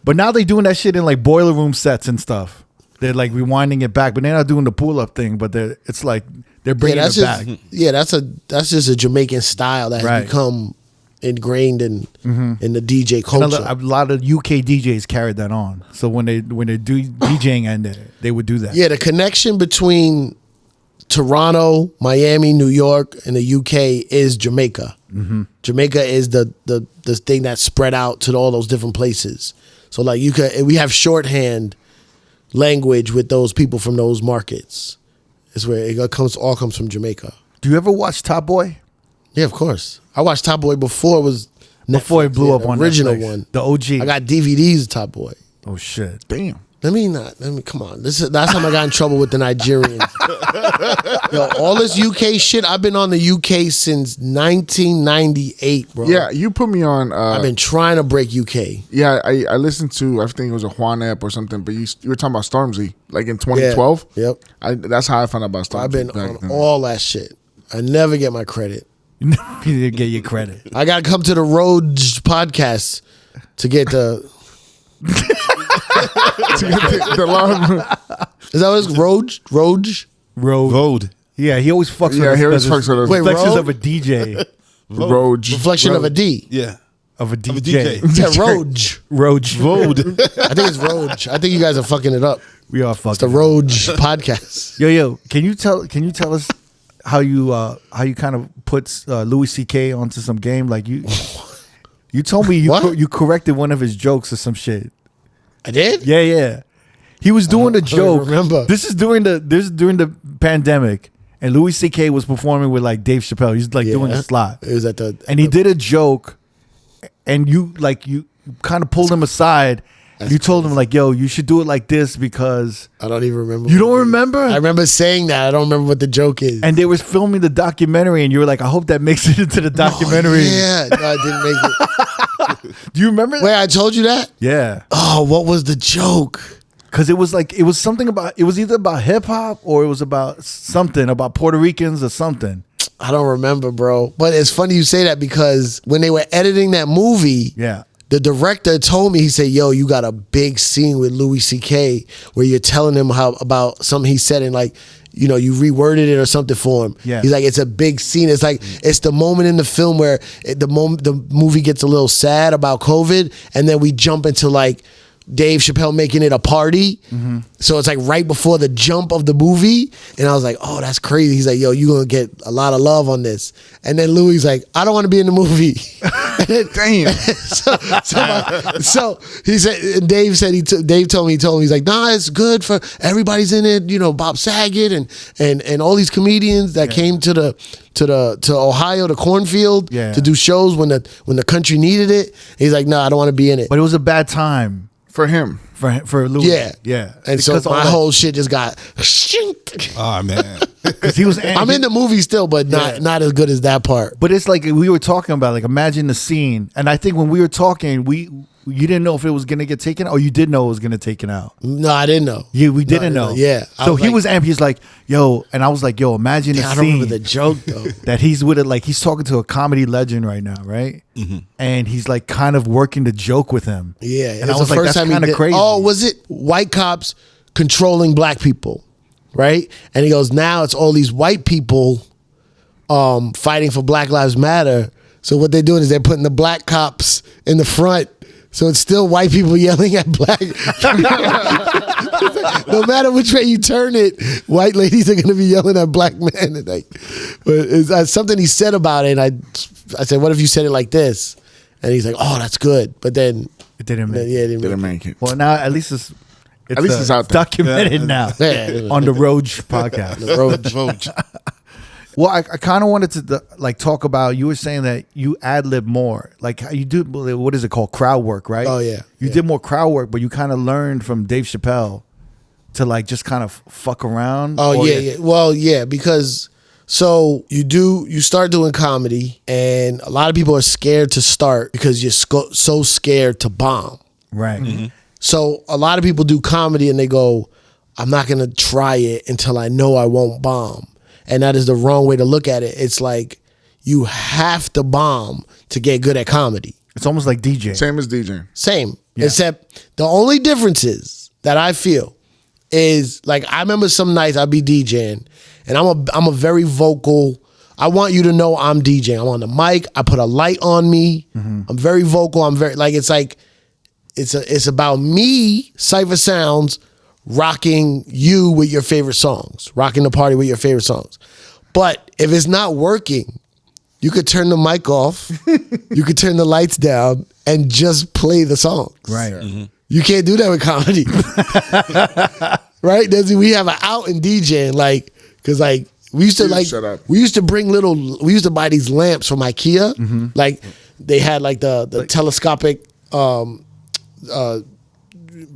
But now they doing that shit in like boiler room sets and stuff. They're like rewinding it back, but they're not doing the pull up thing, but it's like they're bringing it back. That's just a Jamaican style that has Right. become ingrained in the DJ And culture. a lot of UK DJs carried that on. So when they do DJing and they would do that. Yeah, the connection between Toronto, Miami, New York, and the UK is Jamaica. Jamaica is the thing that spread out to all those different places. So like we have shorthand language with those people from those markets. It's where it all comes from Jamaica. Do you ever watch Top Boy? Yeah, of course. I watched Top Boy before it was Before it blew Netflix, up the on original Netflix. one. The OG. I got DVDs of Top Boy. Oh shit. Damn. Let me come on. Last time I got in trouble with the Nigerians. Yo, all this UK shit, I've been on the UK since 1998, bro. Yeah, you put me on. I've been trying to break UK. Yeah, I listened to. I think it was a Juan app or something. But you were talking about Stormzy, like in 2012. Yeah, yep. That's how I found out about Stormzy. I've been back on then. all that shit. I never get my credit. You didn't get your credit. I got to come to the R.O.A.D podcast to get the... the long, Is that what it's R.O.A.D? Road. Yeah, he always fucks with Yeah, us. he always because fucks with us. Wait, Reflections Road? of a DJ. Road. Reflection of a D. Yeah. Of a Of a DJ. DJ. Yeah, R.O.A.D. Road. I think it's R.O.A.D. I think you guys are fucking it up. We are It's the fucking. R.O.A.D podcast. Yo, can you tell us how you kind of put Louis C.K. onto some game? Like you told me What? you corrected one of his jokes or some shit. I did? Yeah. He was doing a joke. remember. This is during the pandemic, and Louis C.K. was performing with like Dave Chappelle. He's like doing a slot. It was and he did a joke, and you kind of pulled him aside. You told him like, yo, you should do it like this because I don't even remember. You don't remember? I remember saying that. I don't remember what the joke is. And they was filming the documentary, and you were like, I hope that makes it into the documentary. Yeah, no, I didn't make it. Do you remember that? Wait, I told you that? Yeah. Oh, what was the joke? Because it was something about, it was either about hip hop or it was about something about Puerto Ricans or something. I don't remember, bro. But it's funny you say that because when they were editing that movie, the director told me, he said, yo, you got a big scene with Louis C.K. where you're telling him about something he said and like, you know, you reworded it or something for him. Yeah. He's like, it's a big scene. It's like, it's the moment in the film where the movie gets a little sad about COVID, and then we jump into like Dave Chappelle making it a party. Mm-hmm. So it's like right before the jump of the movie. And I was like, oh, that's crazy. He's like, yo, you're going to get a lot of love on this. And then Louis like, I don't want to be in the movie. Damn. So he said, and Dave said, Dave told me, he's like, nah, it's good for everybody's in it. You know, Bob Saget and all these comedians that came to Ohio, the cornfield to do shows when the country needed it. He's like, no, I don't want to be in it. But it was a bad time. For him. For Louis. Yeah. And so my whole shit just got Oh, man. Because he was. I'm in the movie still, but not as good as that part. But it's like we were talking about, like, imagine the scene. And I think when we were talking, you didn't know if it was going to get taken out, or you did know it was going to taken out. No, I didn't know. Yeah, we didn't know. Yeah. So he was amped. He's like, yo, and I was like, yo, imagine the scene. I don't remember the joke, though. That he's with it, like, he's talking to a comedy legend right now, right? Mm-hmm. And he's like kind of working the joke with him. Yeah. And I was like, that's kind of crazy. Oh, was it white cops controlling black people? Right? And he goes, now it's all these white people fighting for Black Lives Matter. So what they're doing is they're putting the black cops in the front. So it's still white people yelling at black. No matter which way you turn it, white ladies are going to be yelling at black men. And but it's something he said about it. And I said, what if you said it like this? And he's like, oh, that's good. But then it didn't make it. Yeah, it didn't make it. Well, now at least it's out there. documented now on the R.O.A.D podcast. The R.O.A.D. Well, I kind of wanted to like talk about, you were saying that you ad-lib more. Like you do, what is it called? Crowd work, right? Oh, yeah. You did more crowd work, but you kind of learned from Dave Chappelle to like just kind of fuck around. Oh, yeah. Well, yeah, because so you start doing comedy, and a lot of people are scared to start because you're so scared to bomb. Right. Mm-hmm. So a lot of people do comedy and they go, I'm not going to try it until I know I won't bomb. And that is the wrong way to look at it. It's like you have to bomb to get good at comedy. It's almost like DJ. Same as DJing. Same. Yeah. Except the only differences that I feel is like I remember some nights I'd be DJing and I'm a very vocal. I want you to know I'm DJing. I'm on the mic. I put a light on me. Mm-hmm. I'm very vocal. I'm very it's about me, Cipha Sounds, rocking you with your favorite songs, rocking the party with your favorite songs. But if it's not working, you could turn the mic off, you could turn the lights down, and just play the songs. Right. Mm-hmm. You can't do that with comedy. Right? We have an out in DJing, like, because like we used to buy these lamps from IKEA. Mm-hmm. Like they had like the telescopic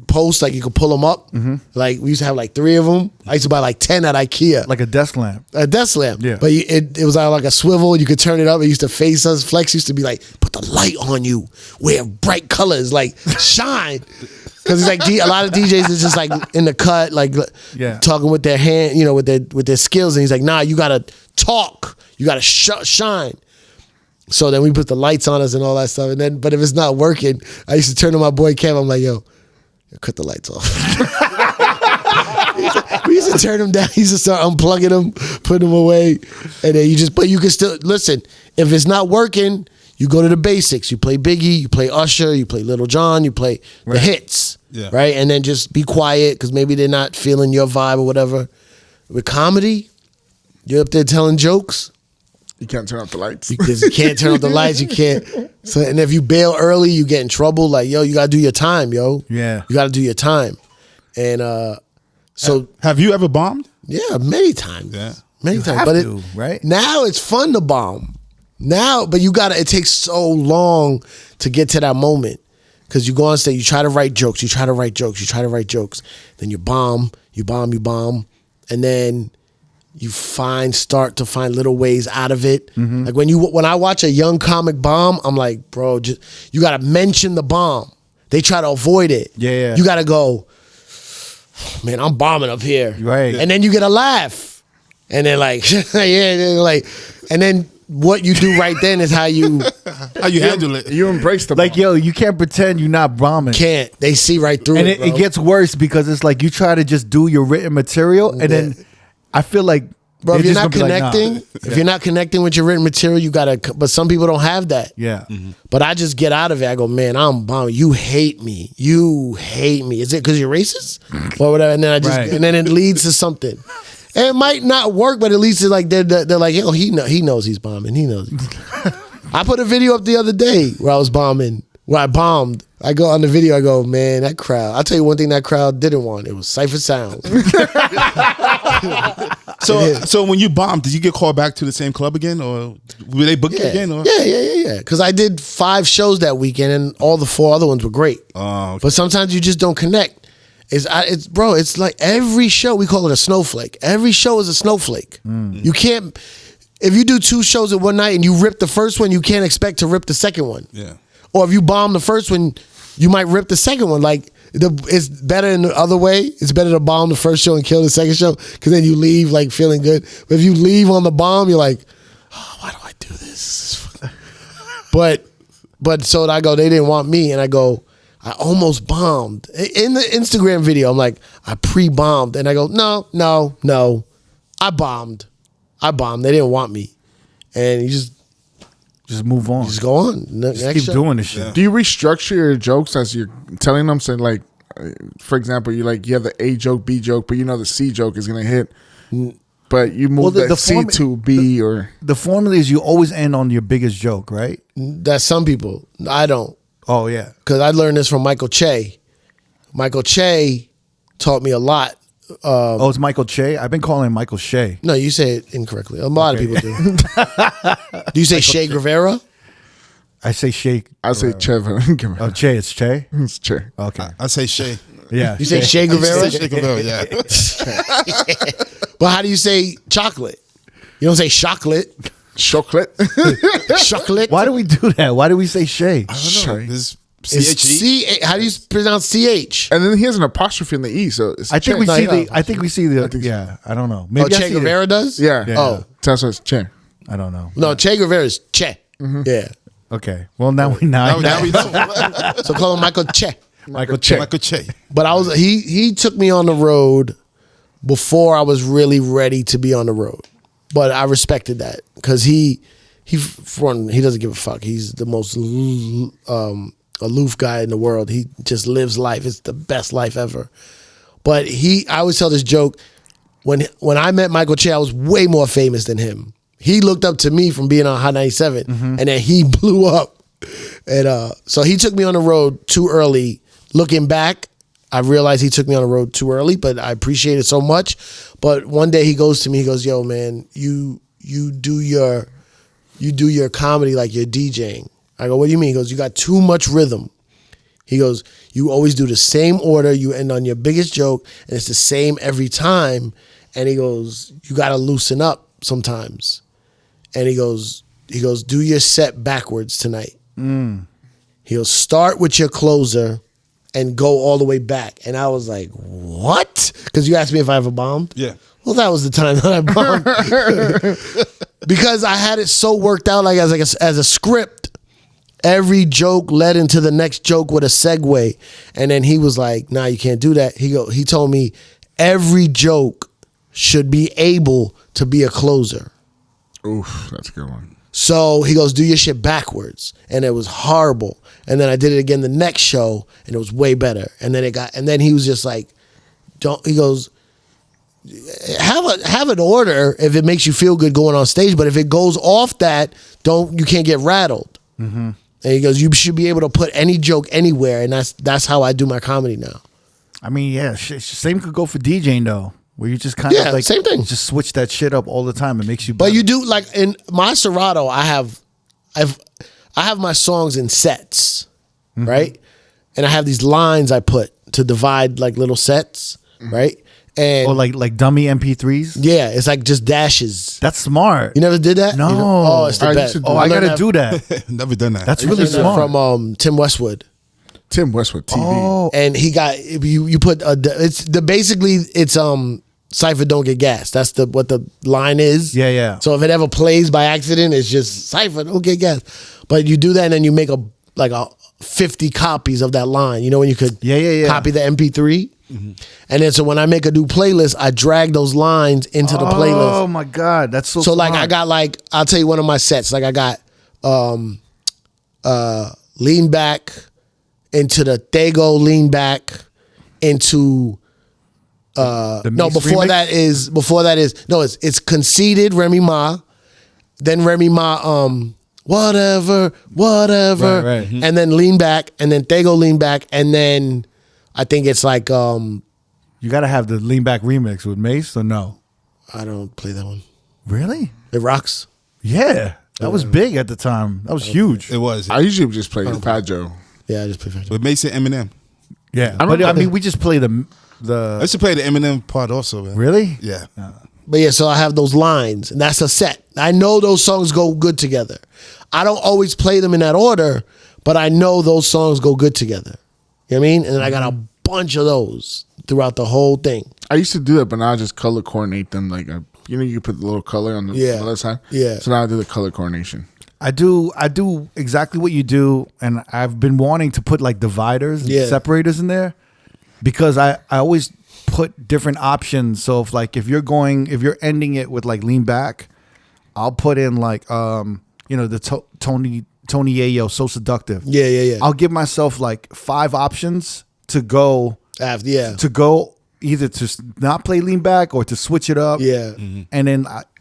posts, like you could pull them up. Mm-hmm. Like we used to have like 3 of them. I used to buy like 10 at IKEA. Like a desk lamp. A desk lamp. Yeah. But it was like a swivel. You could turn it up. It used to face us. Flex used to be like, put the light on you. Wear bright colors. Like shine. Because it's like a lot of DJs is just like in the cut, like talking with their hand, with their skills. And he's like, nah, you got to talk. You got to shine. So then we put the lights on us and all that stuff. And then, but if it's not working, I used to turn to my boy Kev. I'm like, yo, cut the lights off. We used to turn them down. He used to start unplugging them, putting them away. And then but you can still, listen, if it's not working, you go to the basics. You play Biggie, you play Usher, you play Little John, you play the hits. Yeah. Right? And then just be quiet because maybe they're not feeling your vibe or whatever. With comedy, you're up there telling jokes. You can't turn off the lights. Because you can't turn off the lights. You can't. So, and if you bail early, you get in trouble. Like, yo, you got to do your time, yo. Yeah. You got to do your time. And so. Have you ever bombed? Yeah, many times. Yeah. Many times. have But to, right? Now it's fun to bomb. Now, but it takes so long to get to that moment. Because you go on stage, you try to write jokes, then you bomb, and then you start to find little ways out of it. Mm-hmm. Like when I watch a young comic bomb, I'm like, bro, you got to mention the bomb. They try to avoid it. Yeah. You got to go, man, I'm bombing up here. Right. And then you get a laugh. And then and then what you do right then is how you handle it. You embrace the Like, bomb. yo, you can't pretend you're not bombing. can't. They see right through And it, it gets worse because it's like you try to just do your written material, and then I feel like, bro, if they're you're just not gonna be like, nah. connecting, if you're not connecting with your written material, you gotta. But some people don't have that. Yeah. But I just get out of it. I go, man, I'm bombing. You hate me. Is it because you're racist or whatever? And then Right. and then it leads to something. And it might not work, but at least it's like they're like, yo, he knows he's bombing. He knows. I put a video up the other day where I was bombing. Where I bombed. I go on the video. I go, man, that crowd. I'll tell you one thing that crowd didn't want. It was Cipha Sounds. So when you bombed, did you get called back to the same club again, or were they booked again? Or? Yeah. Because I did 5 shows that weekend, and all the 4 other ones were great. Oh, okay. But sometimes you just don't connect. It's like every show, we call it a snowflake. Every show is a snowflake. You can't, if you do 2 shows in one night and you rip the first one, you can't expect to rip the second one. Yeah. Or if you bomb the first one, you might rip the second one. Like, it's better in the other way. It's better to bomb the first show and kill the second show, because then you leave like feeling good. But if you leave on the bomb, you're like, oh, why do I do this? But so I go, they didn't want me, and I go, I almost bombed. In the Instagram video, I'm like, I pre-bombed, and I go, no, I bombed. They didn't want me, and you just move on. go on. Just keep doing this shit. Yeah. Do you restructure your jokes as you're telling them? Saying like, for example, you have the A joke, B joke, but you know the C joke is gonna hit, but you move the C to B or The formula is you always end on your biggest joke, right? That's some people. I don't. Oh yeah. Because I learned this from Michael Che. Michael Che taught me a lot. It's Michael Che. I've been calling him Michael Shea. No, you say it incorrectly. A lot of people do. Do you say Che Guevara? I say Shea. I say Chev. Oh, Che. It's Che. It's Che. Okay. I say Shay. Yeah. You say Che Guevara? Shay Guevara, yeah. But how do you say chocolate? You don't say chocolate. Chocolate. Chocolate. Why do we do that? Why do we say Shea? I don't know. Shay. This It's CHE. How do you pronounce CH? And then he has an apostrophe in the E, so it's I think Che. we No, see yeah. the. I think we see the. think so. Yeah. I don't know. Maybe Oh, I Che see it. Guevara does? Yeah. Oh. That's what it's Che. I don't know. No, Che Guevara is Che. Yeah. Okay. Well, now we Now know. we know. So call him Michael Che. Michael Che. Michael Che. But he took me on the road before I was really ready to be on the road. But I respected that because he doesn't give a fuck. He's the most aloof guy in the world. He just lives life. It's the best life ever. But I always tell this joke. When I met Michael Che, I was way more famous than him. He looked up to me from being on Hot 97, and then he blew up. And so he took me on the road too early. Looking back, I realized he took me on the road too early, but I appreciate it so much. But one day he goes to me, he goes, "Yo, man, you do your comedy like you're DJing." I go, "What do you mean?" He goes, "You got too much rhythm." He goes, "You always do the same order. You end on your biggest joke, and it's the same every time." And he goes, "You got to loosen up sometimes." And he goes, "Do your set backwards tonight." He'll start with your closer and go all the way back. And I was like, what? Because you asked me if I ever bombed? Yeah. Well, that was the time that I bombed. Because I had it so worked out as a script. Every joke led into the next joke with a segue. And then he was like, nah, you can't do that. He told me every joke should be able to be a closer. Oof, that's a good one. So he goes, do your shit backwards. And it was horrible. And then I did it again the next show and it was way better. And then he was just like, he goes, have an order if it makes you feel good going on stage, but if it goes off that, you can't get rattled. Mm-hmm. And he goes, you should be able to put any joke anywhere. And that's how I do my comedy now. I mean, yeah, same could go for DJing though. Where you just kind of like same thing. Just switch that shit up all the time. It makes you better. But you do like in my Serato, I have my songs in sets, right? And I have these lines I put to divide like little sets, right? And like dummy MP3s. yeah, it's like just dashes. That's smart. You never did that? No. Oh, it's the I best. used to do I gotta do that. Never done that. That's I really learned that smart. from Tim Westwood. Tim Westwood TV. Oh, And he got you put basically it's Cipha don't get gas. That's what the line is. Yeah. So if it ever plays by accident, it's just Cipha don't get gas. But you do that and then you make a 50 copies of that line. You know when you could copy the MP3. And then so when I make a new playlist, I drag those lines into the playlist. Oh my God, that's so. So smart. like I got I'll tell you one of my sets. Like I got lean back into the Tego, lean back into The no Mace before remix? that is no it's Conceited Remy Ma, then Remy Ma whatever Right. and then lean back and then Tego lean back and then I think it's like You gotta have the lean back remix with Mace or no? I don't play that one. Really? It rocks. Yeah, that was big at the time. That was huge. It was. I usually just play the Fat Joe. Yeah, I just play Fat Joe. But Mason Eminem. Yeah, I but remember- I mean, we just play the. I used to play the Eminem part also, man. Really? Yeah. But yeah, so I have those lines, and that's a set. I know those songs go good together. I don't always play them in that order, but I know those songs go good together. You know what I mean? And then I got a bunch of those throughout the whole thing. I used to do that, but now I just color coordinate them. Like you put the little color on the other side. Yeah. So now I do the color coordination. I do exactly what you do, and I've been wanting to put like dividers and separators in there because I always put different options. So if you're ending it with like lean back, I'll put in like the Tony Yayo So Seductive. Yeah. I'll give myself like 5 options to go After, either to not play lean back or to switch it up. Yeah. And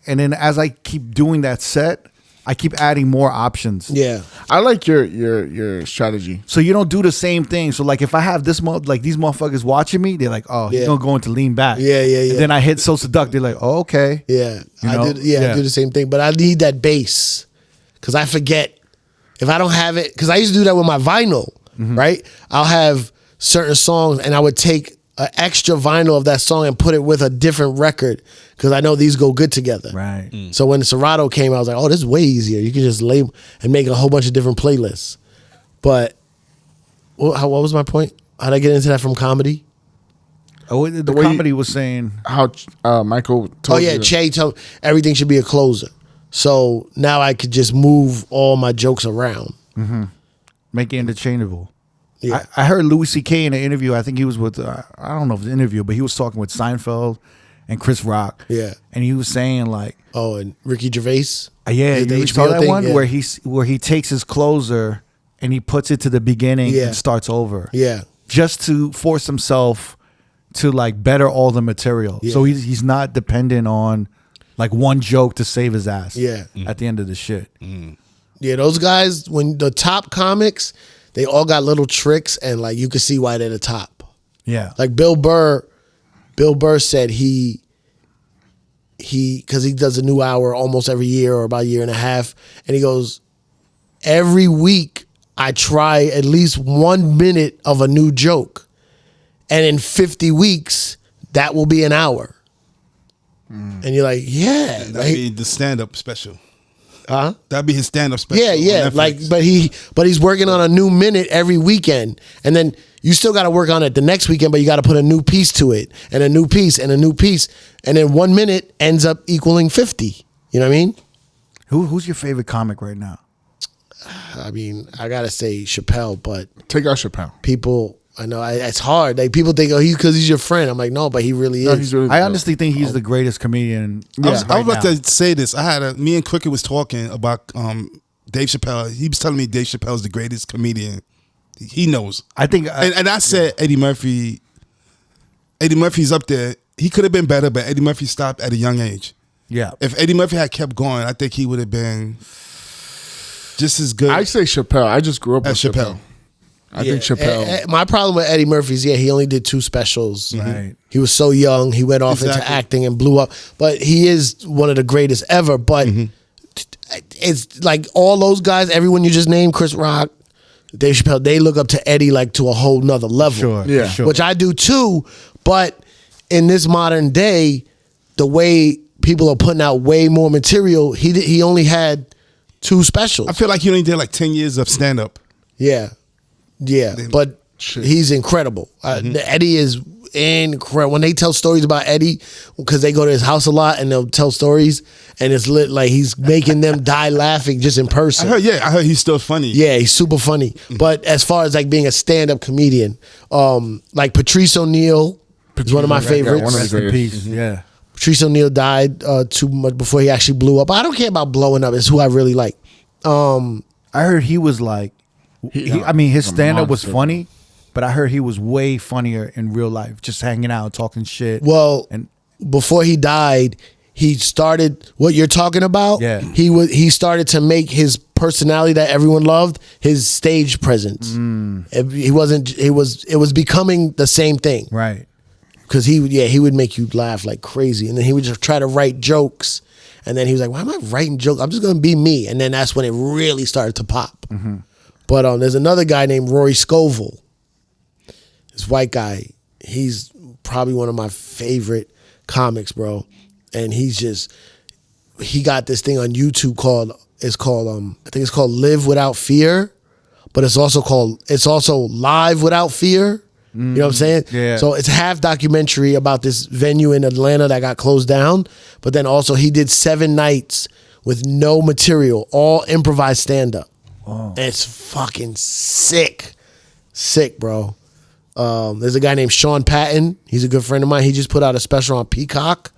then as I keep doing that set, I keep adding more options. Yeah. I like your strategy. So you don't do the same thing. So like if I have these motherfuckers watching me, they're like, oh, he's gonna go into lean back. Yeah. And then I hit So Seduct, they're like, oh, okay. Yeah. You know? I do the same thing, but I need that bass because I forget if I don't have it. Because I used to do that with my vinyl, right? I'll have certain songs and I would take an extra vinyl of that song and put it with a different record because I know these go good together. Right. So when Serato came, I was like, oh, this is way easier. You can just label and make a whole bunch of different playlists. But what was my point? How'd I get into that from comedy? Oh, the way comedy was saying, How Michael told you. Che told everything should be a closer. So now I could just move all my jokes around. make it interchangeable. Yeah. I heard Louis C.K. in an interview. I think he was with, I don't know if it was an interview, but he was talking with Seinfeld and Chris Rock. Yeah. And he was saying like, Oh, and Ricky Gervais. yeah, The you HBO saw that thing? one Yeah. where he takes his closer and he puts it to the beginning Yeah. and starts over. Yeah. Just to force himself to like better all the material. Yeah. So he's not dependent on like one joke to save his ass. Yeah. At the end of the shit. Yeah, those guys, when the top comics, they all got little tricks and like you can see why they're the top. Yeah. Like Bill Burr said he because he does a new hour almost every year or about a year and a half, and he goes, every week I try at least 1 minute of a new joke, and in 50 weeks that will be an hour. And you're like, yeah, That'd like, be the stand-up special. huh? That'd be his stand-up special. Yeah. on Like, Netflix. but he's working on a new minute every weekend, and then you still got to work on it the next weekend. But you got to put a new piece to it, and a new piece, and a new piece, and then 1 minute ends up equaling 50. You know what I mean? Who's your favorite comic right now? I mean, I gotta say Chappelle, but Take out Chappelle. people, I know it's hard. Like people think, oh, he's your friend. I'm like, no, but he really No, is. he's really I dope. honestly think he's the greatest comedian. I was right about now. to say this. Me and Cricket was talking about Dave Chappelle. He was telling me Dave Chappelle's the greatest comedian. He knows. I think And I said Eddie Murphy. Eddie Murphy's up there. He could have been better, but Eddie Murphy stopped at a young age. yeah. If Eddie Murphy had kept going, I think he would have been just as good I say Chappelle. I just grew up with as Chappelle. I think Chappelle. My problem with Eddie Murphy is, he only did 2 specials. Right. He was so young. He went off into acting and blew up. But he is one of the greatest ever. But it's like all those guys, everyone you just named, Chris Rock, Dave Chappelle, they look up to Eddie like to a whole nother level. Sure. Yeah. Sure. Which I do too. But in this modern day, the way people are putting out way more material, he only had 2 specials. I feel like he only did like 10 years of stand up. Yeah. But he's incredible. Eddie is incredible. When they tell stories about Eddie, because they go to his house a lot and they'll tell stories, and it's lit like he's making them die laughing just in person. I heard he's still funny. Yeah, he's super funny. But as far as like being a stand-up comedian, like Patrice O'Neal is one of my favorites. Rest in peace. Yeah. Patrice O'Neal died too much before he actually blew up. I don't care about blowing up. It's who I really like. I heard he was like, his stand-up was funny, but I heard he was way funnier in real life, just hanging out, talking shit. Well, before he died, he started what you're talking about. Yeah. He started to make his personality that everyone loved his stage presence. It was becoming the same thing. Right. Because he would make you laugh like crazy, and then he would just try to write jokes, and then he was like, "Why am I writing jokes? I'm just gonna be me." And then that's when it really started to pop. But there's another guy named Rory Scovel. This white guy. He's probably one of my favorite comics, bro. And he got this thing on YouTube called I think it's called Live Without Fear, but it's also Live Without Fear. You know what I'm saying? Yeah. So it's half documentary about this venue in Atlanta that got closed down, but then also he did 7 nights with no material, all improvised stand-up. Wow. And it's fucking sick. Sick, bro. There's a guy named Sean Patton. He's a good friend of mine. He just put out a special on Peacock.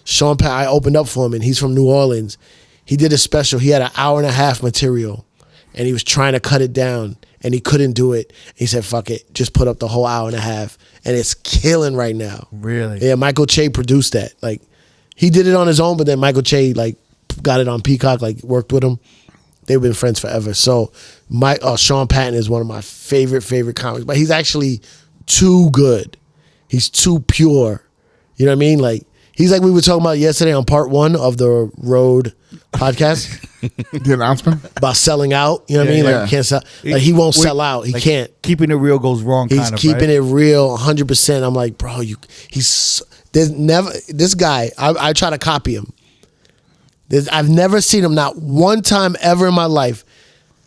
Sean Patton, I opened up for him, and he's from New Orleans. He did a special. He had an hour and a half material, and he was trying to cut it down, and he couldn't do it. He said, fuck it, just put up the whole hour and a half, and it's killing right now. Really? Yeah, Michael Che produced that. Like, he did it on his own, but then Michael Che, like, got it on Peacock, like, worked with him. They've been friends forever. So, Sean Patton is one of my favorite comics, but he's actually too good. He's too pure. You know what I mean? Like, he's like we were talking about yesterday on part 1 of the R.O.A.D podcast. The announcement? About selling out. You know what I mean? Like, you can't sell. Like, he won't sell out. He can't. Keeping it real goes wrong, He's keeping it real 100%. I'm like, bro, there's never, this guy, I try to copy him. I've never seen him, not one time ever in my life.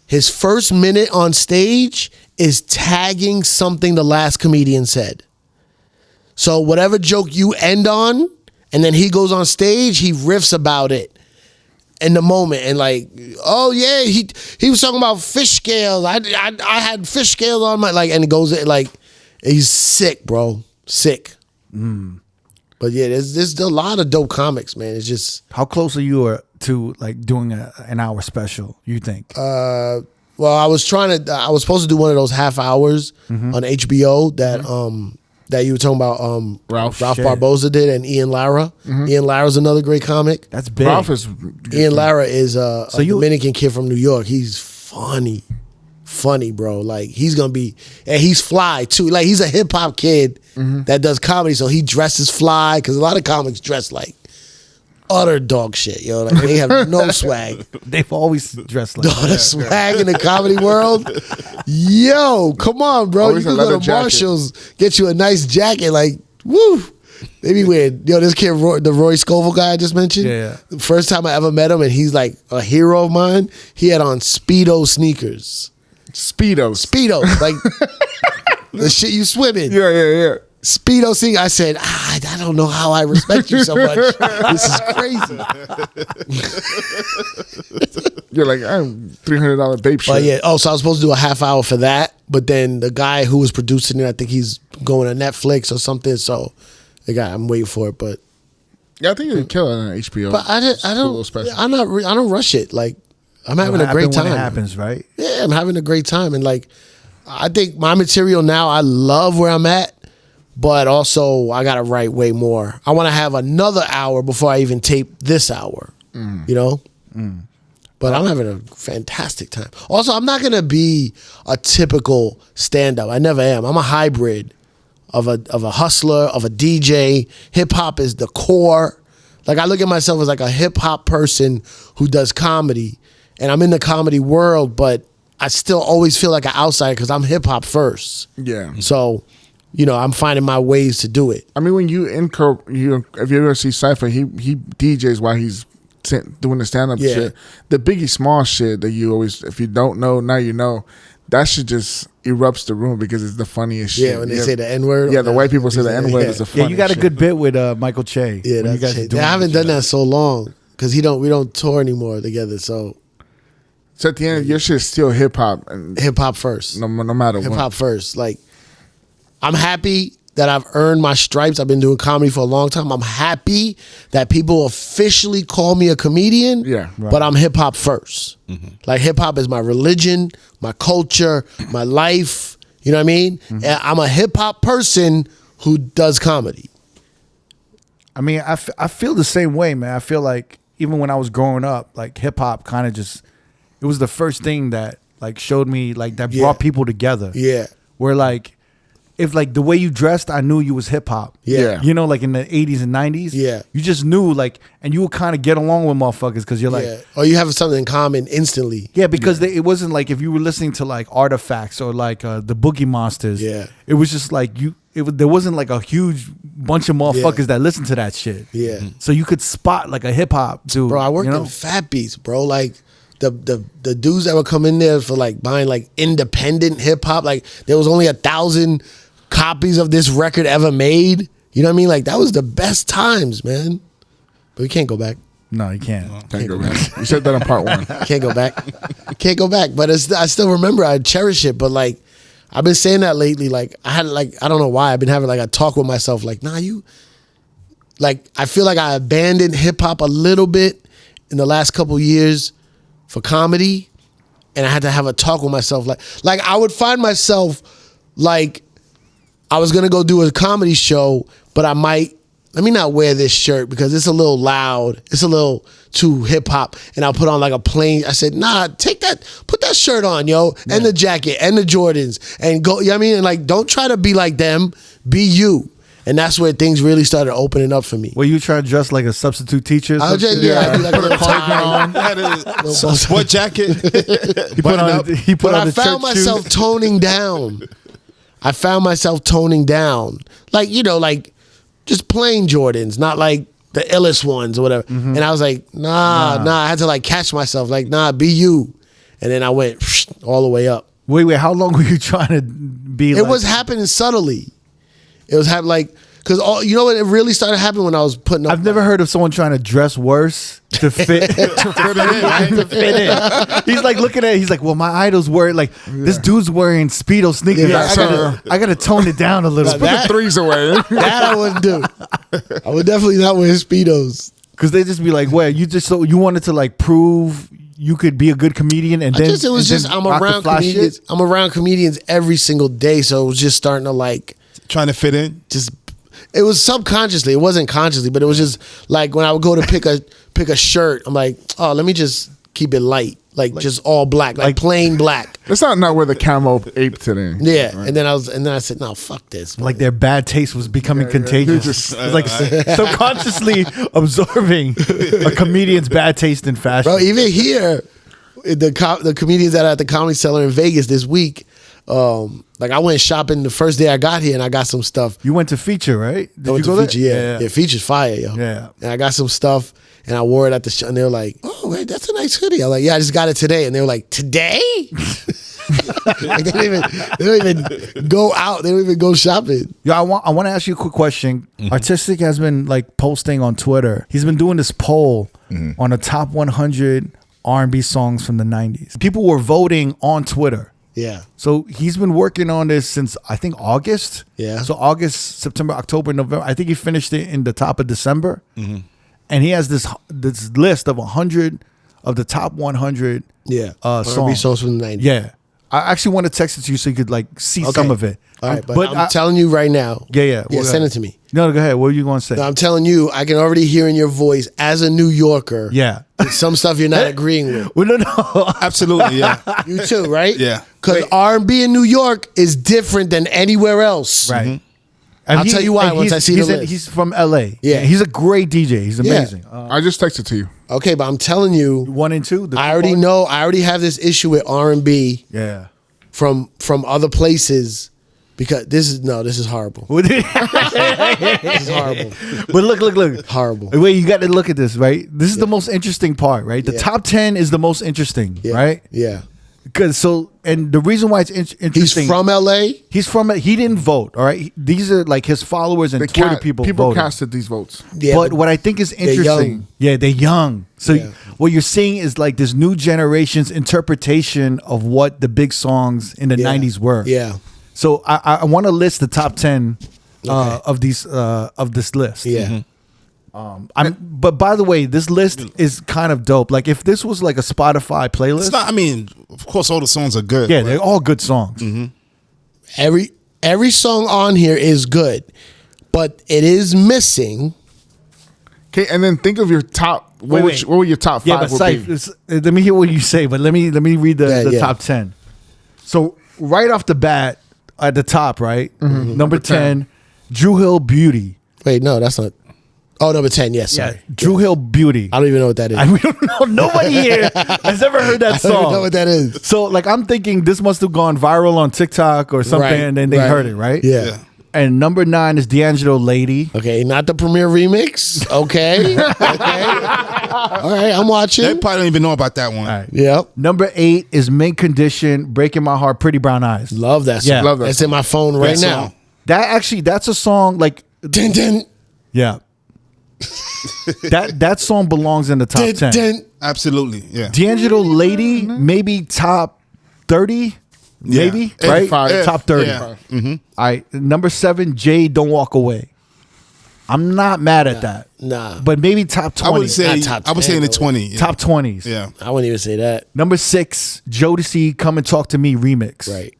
His first minute on stage is tagging something the last comedian said. So whatever joke you end on, and then he goes on stage, he riffs about it in the moment, and like, oh yeah, he was talking about fish scales. I had fish scales on my, like, and it goes like, he's sick, bro, sick. But yeah, there's a lot of dope comics, man. It's just, how close are you to like doing an hour special, you think? Well, I was supposed to do one of those half hours on HBO that you were talking about. Ralph Barboza did, and Ian Lara. Ian Lara's another great comic. That's big. Ian Lara is a Dominican kid from New York. He's funny, bro. Like, he's gonna be, and he's fly too. Like, he's a hip hop kid that does comedy, so he dresses fly, because a lot of comics dress like utter dog shit, yo. Like, they have no swag. They've always dressed like the swag in the comedy world. Yo, come on, bro. Always you can go to Marshall's, get you a nice jacket, like, woo. They be weird. Yo, this kid, the Roy Scovel guy I just mentioned. Yeah. The first time I ever met him, and he's like a hero of mine. He had on Speedo sneakers. Speedos, like the shit you swim in. Yeah. Speedo sneakers. I said, I don't know how I respect you so much. This is crazy. You're like, I'm $300 babe shit. But yeah, so I was supposed to do a half hour for that, but then the guy who was producing it, I think he's going to Netflix or something. So I'm waiting for it. But yeah, I think you can kill it on HBO. But I don't rush it. Like, I'm having a great time. When it happens, right? Yeah, I'm having a great time, and like, I think my material now, I love where I'm at, but also I gotta write way more. I want to have another hour before I even tape this hour. You know. But I'm having a fantastic time. Also, I'm not gonna be a typical stand-up. I never am. I'm a hybrid of a hustler, of a DJ. Hip hop is the core. Like, I look at myself as like a hip hop person who does comedy, and I'm in the comedy world, but I still always feel like an outsider because I'm hip hop first. Yeah. So, I'm finding my ways to do it. I mean, when if you ever see Cipha, he DJs while he's doing the stand-up shit. The Biggie Small shit that you always, if you don't know, now you know, that shit just erupts the room because it's the funniest shit. Yeah, when they say the N-word. Yeah, the white people say the N-word is the funniest. Yeah, you got a good bit with Michael Che. Yeah, that's Che. I haven't done that so long because we don't tour anymore together. So at the end, your shit's still hip-hop. Hip-hop first. No matter what. Hip-hop first. Like, I'm happy that I've earned my stripes. I've been doing comedy for a long time. I'm happy that people officially call me a comedian. Yeah, right. But I'm hip hop first. Mm-hmm. Like, hip hop is my religion, my culture, my life. You know what I mean? Mm-hmm. And I'm a hip hop person who does comedy. I mean, I feel the same way, man. I feel like even when I was growing up, like, hip hop kind of just, it was the first thing that like showed me, like, that brought people together. Yeah. Where, like, if like the way you dressed, I knew you was hip hop. Yeah. Like in the 80s and 90s. Yeah. You just knew, like, and you would kind of get along with motherfuckers because you're like, or you have something in common instantly. yeah, because it wasn't like if you were listening to like Artifacts or like the Boogie Monsters. Yeah. It was just like there wasn't like a huge bunch of motherfuckers that listened to that shit. Yeah. So you could spot like a hip hop dude. Bro, I worked in Fat Beats, bro. Like, the dudes that would come in there for like buying like independent hip hop, like there was only 1,000 copies of this record ever made. You know what I mean? Like, that was the best times, man. But we can't go back. No, you can't. Can't go back. You said that in part 1. Can't go back. Can't go back. But I still remember. I cherish it. But like, I've been saying that lately. Like, I don't know why. I've been having like a talk with myself. Like, like, I feel like I abandoned hip hop a little bit in the last couple years for comedy, and I had to have a talk with myself. Like I would find myself like, I was gonna go do a comedy show, but let me not wear this shirt because it's a little loud. It's a little too hip hop. And I'll put on like a plain. I said, nah, put that shirt on, yo, and the jacket and the Jordans and go. You know what I mean? And like, don't try to be like them. Be you. And that's where things really started opening up for me. Well, you try to dress like a substitute teacher? I just, I do like a little tie. Had a sport jacket. He put on the found church myself shoes. toning down. I found myself toning down. Like, like just plain Jordans, not like the illest ones or whatever. Mm-hmm. And I was like, nah. I had to like catch myself. Like, nah, be you. And then I went all the way up. Wait, how long were you trying to be It was happening subtly. It was happening like, because it really started happening when I was putting up. I've never heard of someone trying to dress worse to fit to fit in. He's like looking at it, he's like, well, my idol's wearing like this dude's wearing Speedo sneakers. Yeah, I gotta tone it down a little bit. Put the threes away. That I wouldn't do. I would definitely not wear Speedos. Because they just be like, well, you wanted to like prove you could be a good comedian, and then I'm around comedians. I'm around comedians every single day, so it was just starting to like trying to fit in. It was subconsciously. It wasn't consciously, but it was just like when I would go to pick a shirt, I'm like, oh, let me just keep it light, like just all black, like plain black. Let's not wear the camo ape today. Yeah, right? and then I said, no, fuck this. Man. Like their bad taste was becoming contagious. It was like subconsciously absorbing a comedian's bad taste in fashion. Bro, even here, the comedians that are at the Comedy Cellar in Vegas this week. Like I went shopping the first day I got here and I got some stuff. You went to Feature, right? Did you go to Feature? Yeah. Feature's fire, yo. Yeah. And I got some stuff and I wore it at the show and they were like, oh, wait, that's a nice hoodie. I'm like, yeah, I just got it today. And they were like, today? Like they don't even go out. They don't even go shopping. Yo, I want to ask you a quick question. Mm-hmm. Artistic has been like posting on Twitter. He's been doing this poll on the top 100 R&B songs from the 90s. People were voting on Twitter. Yeah. So he's been working on this since I think August. Yeah. So August, September, October, November. I think he finished it in the top of December. Mm-hmm. And he has this list of 100 of the top 100 R&B songs from the 90s. Yeah. I actually want to text it to you so you could like see Okay. some of it. All right, but I'm telling you right now. Yeah. Yeah, Well, send it to me. No, go ahead. What are you going to say? No, I'm telling you, I can already hear in your voice as a New Yorker. Yeah. Some stuff you're not agreeing with. Well, no. Absolutely, yeah. You too, right? Yeah. Because R&B in New York is different than anywhere else. Right. I'll tell you why and once I see the list. He's from LA. Yeah. He's a great DJ. He's amazing. I just texted to you. Okay, but I'm telling you, 1 and 2. I already know. I already have this issue with R&B Yeah. from other places because this is horrible. but This is horrible. look. Horrible. Wait, you got to look at this, right? This is the most interesting part, right? The Yeah. top 10 is the most interesting, Yeah. right? Yeah. And the reason why it's interesting. He's from LA. He didn't vote, all right? These are like his followers and Twitter people voted. casted these votes. Yeah, but what I think is interesting, they're young. So Yeah. what you're seeing is like this new generation's interpretation of what the big songs in the 90s were. Yeah. So I want to list the top 10 Okay. of this list. Yeah. But by the way, this list is kind of dope. Like if this was like a Spotify playlist, It's not. I mean, of course, all the songs are good. yeah, but they're all good songs. Every song on here is good, but it is missing. Okay, and then think of your top. What Wait. would your top 5 Yeah, but would Syph, be? let me hear what you say. But let me read the Yeah. top 10. So right off the bat, at the top, right, number 10, Drew Hill Beauty. Wait, no, that's not. Oh, number 10. Yes, sorry. Drew Hill Beauty. I don't even know what that is. I don't know. Nobody here has ever heard that I don't even know song. what that is. So like I'm thinking this must have gone viral on TikTok or something, Right, and then they right. heard it, right? Yeah. Yeah. And number 9 is D'Angelo Lady. Okay, not the premiere remix. Okay. All right, I'm They watching. probably don't even know about that one. All right. Yep. Number 8 is Mint Condition, Breaking My Heart, Pretty Brown Eyes. Love that song. Yeah. Love that It's in my phone right That now. song. That's a song like Dun, dun, yeah. that song belongs in the top dun, 10. dun. Absolutely, yeah. D'Angelo Lady, maybe top 30, maybe, Yeah. right? 85. Top 30. Yeah. All right, number 7, Jay, Don't Walk Away. I'm not mad at that. Nah. But maybe top 20. I would say Not top I would say in the 10, 20. Yeah. top 20s. Yeah. I wouldn't even say that. Number 6, Jodeci, Come and Talk to Me remix. Right.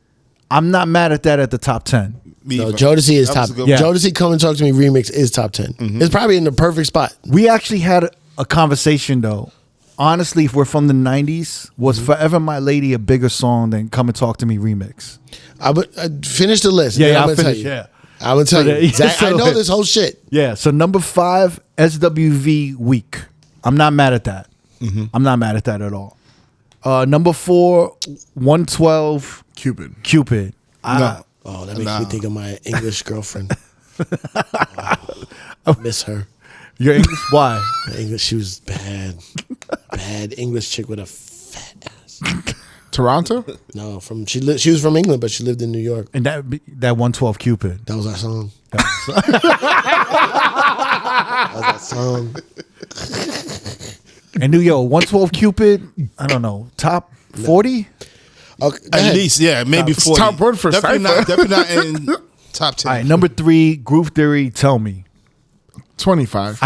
I'm not mad at that at the top 10. Me No, either. Jodeci is That was top. a good Yeah. Jodeci Come and Talk to Me remix is top 10. It's probably in the perfect spot. We actually had a conversation though. Honestly, if we're from the 90s, was Forever My Lady a bigger song than Come and Talk to Me remix? I would finish the list. Yeah, then yeah, I'm I'll gonna tell finish, you. yeah. I'm gonna tell But, you. yeah, Zach, I so- know this whole shit. Yeah, so number 5, SWV Week. I'm not mad at that. I'm not mad at that at all. Number 4, 112 Cupid. No. Oh, that makes me think of my English girlfriend. I miss her. Your English, why? My English, she was bad. Bad English chick with a fat ass. Toronto? No, she was from England, but she lived in New York. And that 112 Cupid. That was our song. That was our song. And New York, 112 Cupid, I don't know, top 40? Okay, go At ahead. least, yeah, maybe 40. top one for definitely Cipha. not, definitely not in top 10. All right, number 3, Groove Theory, Tell Me. 25.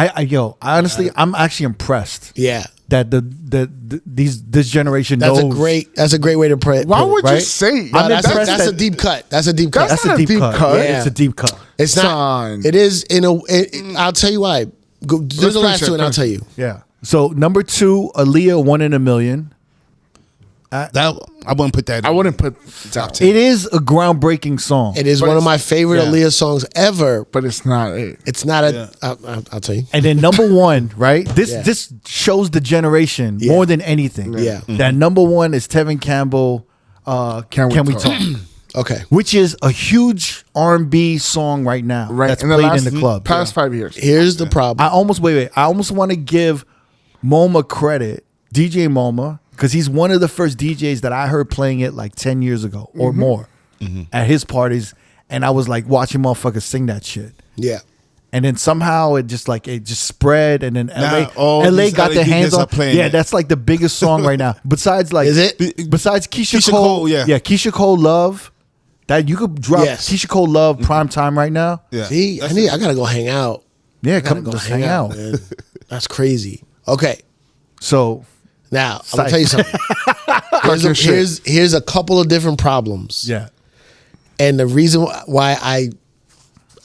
Honestly, I'm actually impressed Yeah, that this generation that's knows. a great way to put it. Why would you right? say? I'm that's impressed a that- deep cut. That's a deep cut. That's That's a deep cut. Yeah. It's a deep cut. It's not. Son. It is in a. I'll tell you why. Do Let's the last finish it, two, and I'll finish tell it. you. Yeah. So number 2, Aaliyah, 1 in a Million. That I wouldn't put that. I wouldn't put top 10. It is a groundbreaking song. It is But one of it's- my favorite yeah. Aaliyah songs ever. But it's not it. It's not a. Yeah. I'll tell you. And then number 1, right? This Yeah. this shows the generation Yeah. more than anything. Yeah. That number 1 is Tevin Campbell. Can we talk? Okay. Which is a huge R&B song right now. Right. That's in the played last in the club. past 5 years. Here's the problem. I almost want to give MoMA credit, DJ MoMA, because he's one of the first DJs that I heard playing it like 10 years ago or more at his parties, and I was like watching motherfuckers sing that shit. Yeah. And then somehow it just spread, and then all LA these got LA their DJs hands are on. playing Yeah, it. that's like the biggest song right now. Besides, like, Is it? Besides Keisha Keisha Cole, Cole, yeah. Keisha Cole, Love. That you could drop Yes. Keisha Cole, Love, prime time right now. Yeah. See, I gotta go hang out. Yeah, I gotta come go just hang out. man. That's crazy. Okay. So Now I'm gonna tell you something. Here's a couple of different problems. Yeah. And the reason why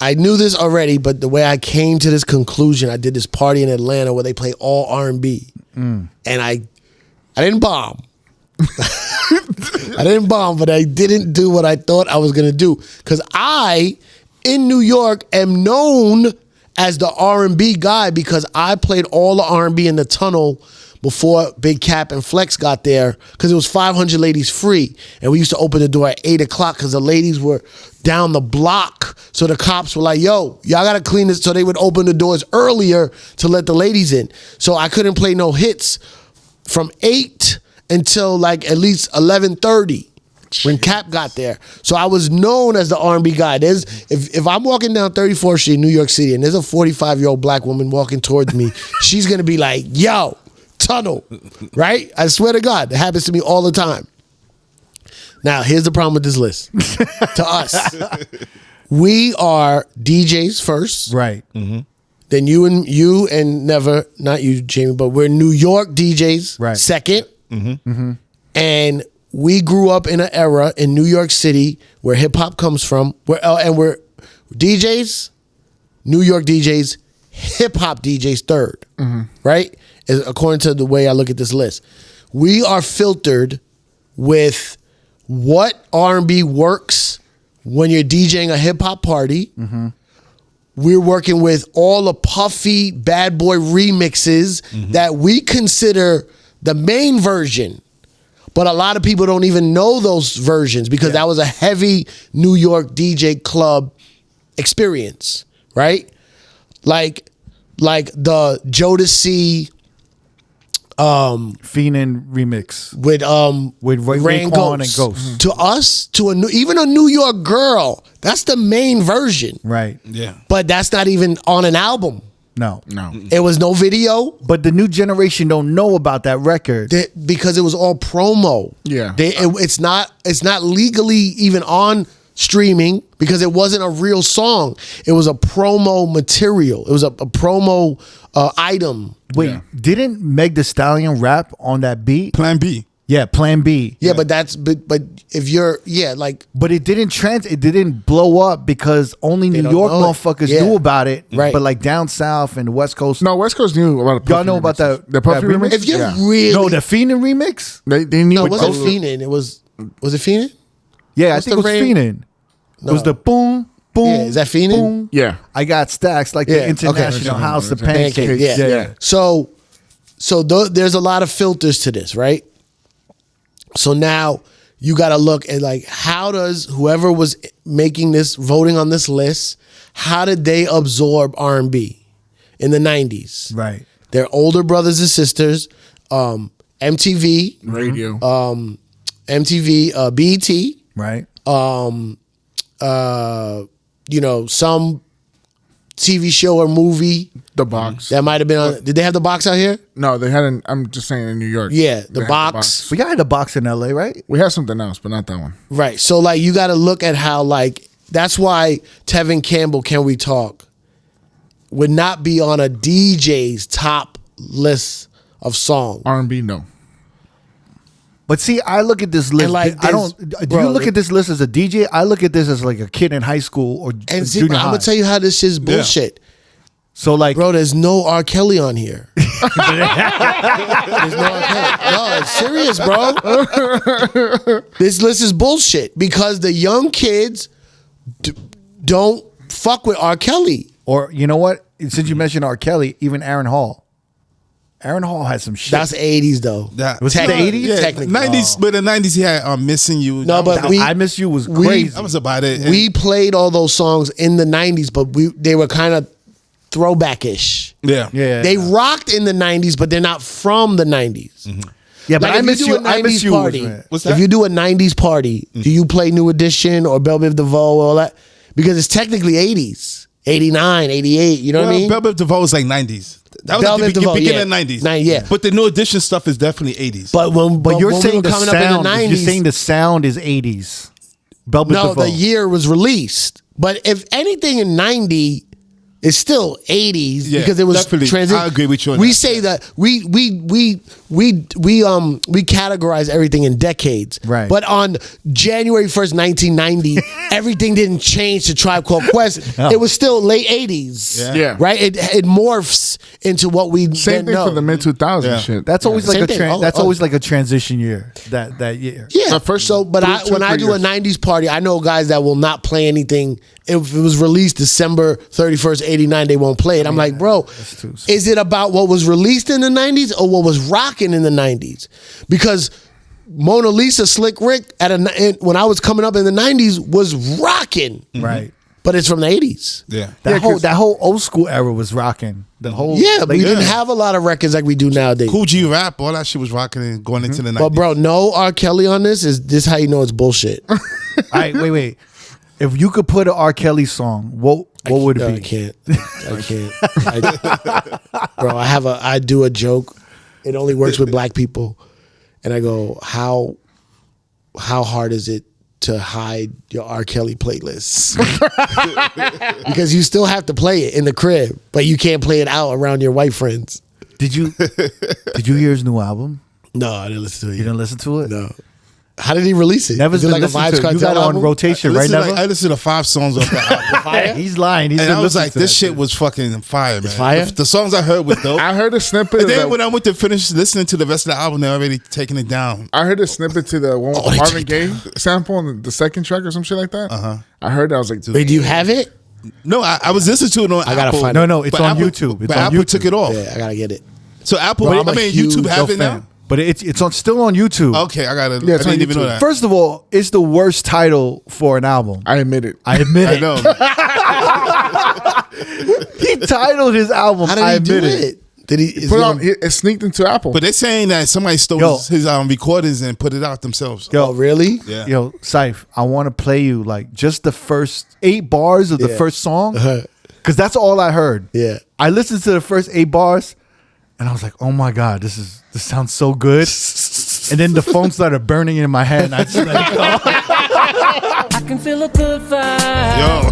I knew this already, but the way I came to this conclusion, I did this party in Atlanta where they play all R&B. And I didn't bomb. I didn't bomb, but I didn't do what I thought I was going to do. Because I, in New York, am known as the R&B guy because I played all the R&B in the tunnel before Big Cap and Flex got there, because it was 500 ladies free. And we used to open the door at 8 o'clock because the ladies were down the block. So the cops were like, yo, y'all got to clean this. So they would open the doors earlier to let the ladies in. So I couldn't play no hits from 8 until like at least 11:30 when Cap got there. So I was known as the R&B guy. If I'm walking down 34th Street in New York City and there's a 45-year-old black woman walking towards me, she's going to be like, yo, tunnel, right? I swear to God, it happens to me all the time. Now, here's the problem with this list. To us, we are DJs first. Right. Then you and never, not you, Jamie, but we're New York DJs. Right. Second. And we grew up in an era in New York City where hip hop comes from. And we're DJs, New York DJs, hip hop DJs third. Right? According to the way I look at this list. We are filtered with what R&B works when you're DJing a hip hop party. We're working with all the puffy bad boy remixes that we consider the main version. But a lot of people don't even know those versions because that was a heavy New York DJ club experience, right? Like the Jodeci Fiendin' remix with Raekwon and Ghost. To us, even a New York girl, that's the main version. Right. Yeah. But that's not even on an album. No. It was no video. But the new generation don't know about that record. Because it was all promo. Yeah. It's not legally even on streaming because it wasn't a real song. It was a promo material. It was a promo item. Wait, didn't Meg Thee Stallion rap on that beat? Plan B. Yeah, Plan B. Yeah, but if you're But it didn't blow up because only New don't York know it. motherfuckers Yeah. knew about it. Right. But like down south and the West Coast. No, West Coast knew about the Y'all Puffy know about remixes. that- The Puffy that remix? remix? if you're Yeah. really No, the Fiendin' remix? They knew no, it wasn't Ghost- Fiendin'. It was it Fiendin'? Yeah, What's I think it was the Fiendin'. It was the boom, boom. Yeah, is that Fiendin'? boom. Yeah. I got stacks like Yeah, the okay. International House of Pancakes. Pancakes. Yeah. So there's a lot of filters to this, right? So now you got to look at like, how does whoever was making this, voting on this list, how did they absorb R&B in the 90s? Right. Their older brothers and sisters, MTV, Radio. MTV, BET, Right. some TV show or movie The Box. that might have been on. Did they have The Box out here? No, they hadn't. I'm just saying in New York. Yeah, They The had Box. We got a box in LA, right? We had something else, but not that one. Right. So like you got to look at how like that's why Tevin Campbell, Can We Talk, would not be on a DJ's top list of songs. R&B, no. But see, I look at this list. like I don't. Do you look at this list as a DJ? I look at this as like a kid in high school or And see, junior I'm high. gonna tell you how this is bullshit. So like, Bro, there's no R. Kelly on here. There's no R. Kelly. No, it's serious, bro. This list is bullshit because the young kids don't fuck with R. Kelly. or you know what? Since you mentioned R. Kelly, even Aaron Hall. Aaron Hall had some shit. That's 80s though. Was it the 80s? Yeah, Technically. 90s, but the 90s he had Missing You. No, but that, we- I Miss You was crazy. that was about it. We played all those songs in the 90s, but they were kind of throwback-ish. yeah. yeah. They rocked in the 90s, but they're not from the 90s. yeah, but Like, I if Miss do You. a I Miss 90s You. party, What's if that? you do a 90s party, do you play New Edition or Belle Biv DeVoe or all that? Because it's technically 80s, 89, 88, you know what I mean? Belle Biv DeVoe was like 90s. That was Belle like Biv DeVoe, beginning yeah. of 90s. Yeah. But the New Edition stuff is definitely 80s. But You're when saying we were the coming sound. up in the 90s, You're saying the sound is 80s. Belle Biv no, DeVoe. the year was released. But if anything in 90, it's still 80s Yeah, because it was definitely. transition. I agree with you on We that. say that we we categorize everything in decades. Right. But on January 1st, 1990, everything didn't change to Tribe Called Quest. No. It was still late 80s. Yeah. Right? It morphs into what we Same then thing know. for the mid 2000s shit. That's always like Same a thing. always like a transition year. That year. Yeah. So first But when I 3 do a years. 90s party, I know guys that will not play anything. If it was released December 31st, 89, they won't play it. I'm like, bro, too soon. is it about what was released in the 90s or what was rocking in the 90s? Because Mona Lisa, Slick Rick, when I was coming up in the 90s, was rocking. Right. But it's from the 80s. Yeah. That whole old school era was rocking. The whole Yeah, but we didn't have a lot of records like we do nowadays. Cool G Rap, all that shit was rocking and going into the 90s. But bro, no R. Kelly on this is this how you know it's bullshit. All right, wait. If you could put an R. Kelly song, what would it be? I can't. Bro, I do a joke. It only works with black people. And I go, how hard is it to hide your R. Kelly playlists? Because you still have to play it in the crib, but you can't play it out around your white friends. Did you hear his new album? No, I didn't listen to it. You didn't listen to it? No. How did he release it? Never's Is it been like a listening Vibes to it. You Cartel got it on album? rotation, right? Never. I listened to 5 songs off the album. He's lying. He's And been I was listening like, to this that shit was fucking fire, man. fire? The songs I heard was dope. I heard a snippet. And then of when the, I went to finish listening to the rest of the album, they're already taking it down. I heard a snippet to the one with they Marvin take Gaye sample on the second track or some shit like that. I heard that. I was like, dude, Wait, do you have it? No, I was listening to it on I gotta Apple. find it. No, it's but on Apple, YouTube. It's but on Apple YouTube. took it off. Yeah, I gotta get it. So Apple, Bro, I'm a YouTube huge have it now? But it's still on YouTube. Okay, I gotta. Yeah, I it's on didn't even know YouTube. that. First of all, it's the worst title for an album. I admit it. I admit I it. know. He titled his album. How did I he do admit it? Did he? Is Put he on, it sneaked into Apple. But they're saying that somebody stole Yo. his recordings and put it out themselves. Yo, Oh, really? Yeah. Yo, Cipha, I want to play you like just the first 8 bars of the Yeah. first song, because that's all I heard. Yeah. I listened to the first 8 bars, and I was like, "Oh my god, this sounds so good." And then the phone started burning in my head, and I just let it go. I can feel a good vibe Yo,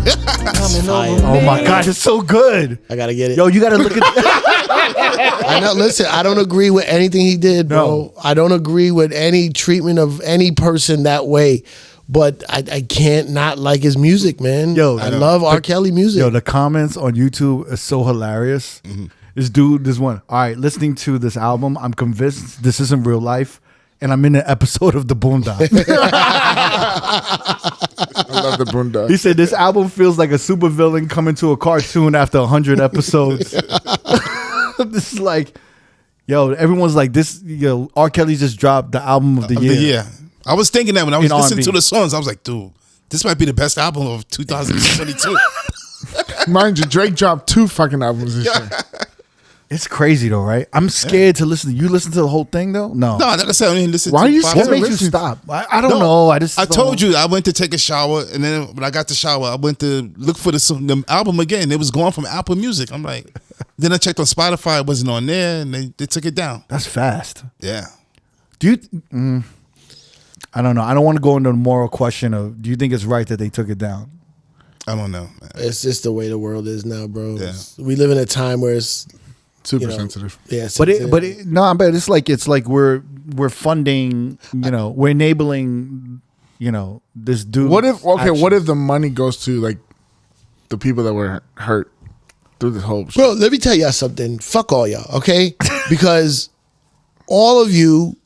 coming Fire. over Oh me. my god, it's so good. I gotta get it. Yo, you got to look at. I know. Listen, I don't agree with anything he did, bro. No. I don't agree with any treatment of any person that way. But I can't not like his music, man. Yo, I love R. Kelly music. Yo, the comments on YouTube is so hilarious. This one. All right, listening to this album, I'm convinced this isn't real life, and I'm in an episode of The Boondocks. I love the Boondocks. He said this album feels like a supervillain coming to a cartoon after 100 episodes. This is like, yo, everyone's like this. Yo, R. Kelly just dropped the album of the year. yeah. I was thinking that when I was In listening R&B. to the songs, I was like, dude, this might be the best album of 2022. Mind you, Drake dropped 2 fucking albums this year. It's crazy though, right? I'm scared to listen. You listen to the whole thing though? No. No, like I said, I didn't listen Why to are you five scared? What songs. made you listen- stop? I don't know. I just I told you I went to take a shower, and then when I got the shower, I went to look for the album again. It was gone from Apple Music. I'm like, then I checked on Spotify, it wasn't on there, and they took it down. That's fast. Yeah. Do you? I don't know. I don't want to go into the moral question of do you think it's right that they took it down? I don't know, man. It's just the way the world is now, bro. Yeah. We live in a time where it's Super you know, sensitive. yeah. But sensitive. no, but it's like we're funding. We're enabling. This dude. What if actions. what if the money goes to like the people that were hurt through this whole shit? Bro, let me tell y'all something. Fuck all y'all, okay? Because all of you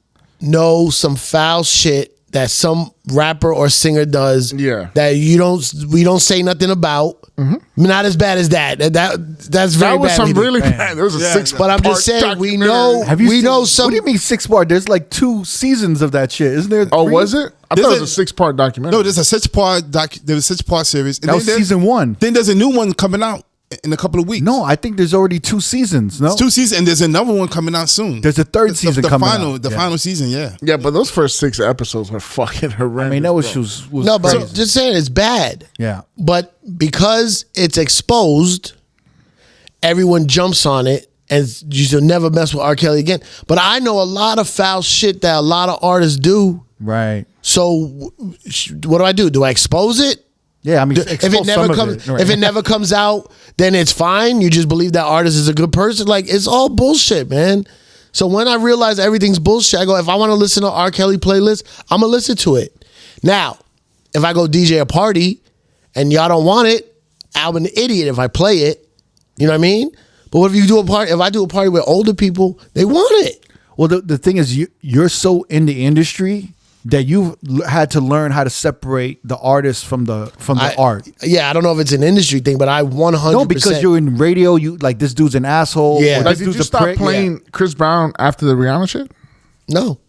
know some foul shit that some rapper or singer does. Yeah. That we don't say nothing about. Not as bad as that. That's very That was bad. some either. really bad. There was a 6 But I'm just saying, we know. Have you we seen, know some. What do you mean 6-part? There's like 2 seasons of that shit, isn't there? Oh, 3? was it? I thought it was a 6-part documentary. No, there's a 6-part series. And That was then season 1. Then there's a new one coming out in a couple of weeks. No, I think there's already 2 seasons. No, It's 2 seasons, and there's another one coming out soon. There's a third season the coming final, out. The Yeah. final season, yeah. Yeah, but those first 6 episodes were fucking horrendous. I mean that was bro. was no, but crazy. just saying it's bad. Yeah. But because it's exposed, everyone jumps on it, and you should never mess with R. Kelly again. But I know a lot of foul shit that a lot of artists do. Right. So what do? Do I expose it? Yeah, I mean, If it never comes, if it never comes out, then it's fine. You just believe that artist is a good person. Like it's all bullshit, man. So when I realize everything's bullshit, I go, if I want to listen to R. Kelly playlist, I'm going to listen to it. Now, if I go DJ a party and y'all don't want it, I'm an idiot if I play it. You know what I mean? But what if you do a party? If I do a party with older people, they want it. Well, the thing is, you're so in the industry that you've had to learn how to separate the artist from the art. Yeah, I don't know if it's an industry thing, but I 100%. No, because you're in radio, you like this dude's an asshole. Yeah. or Like, this did you dude's a stop prick. playing Chris Brown after the Rihanna shit? No.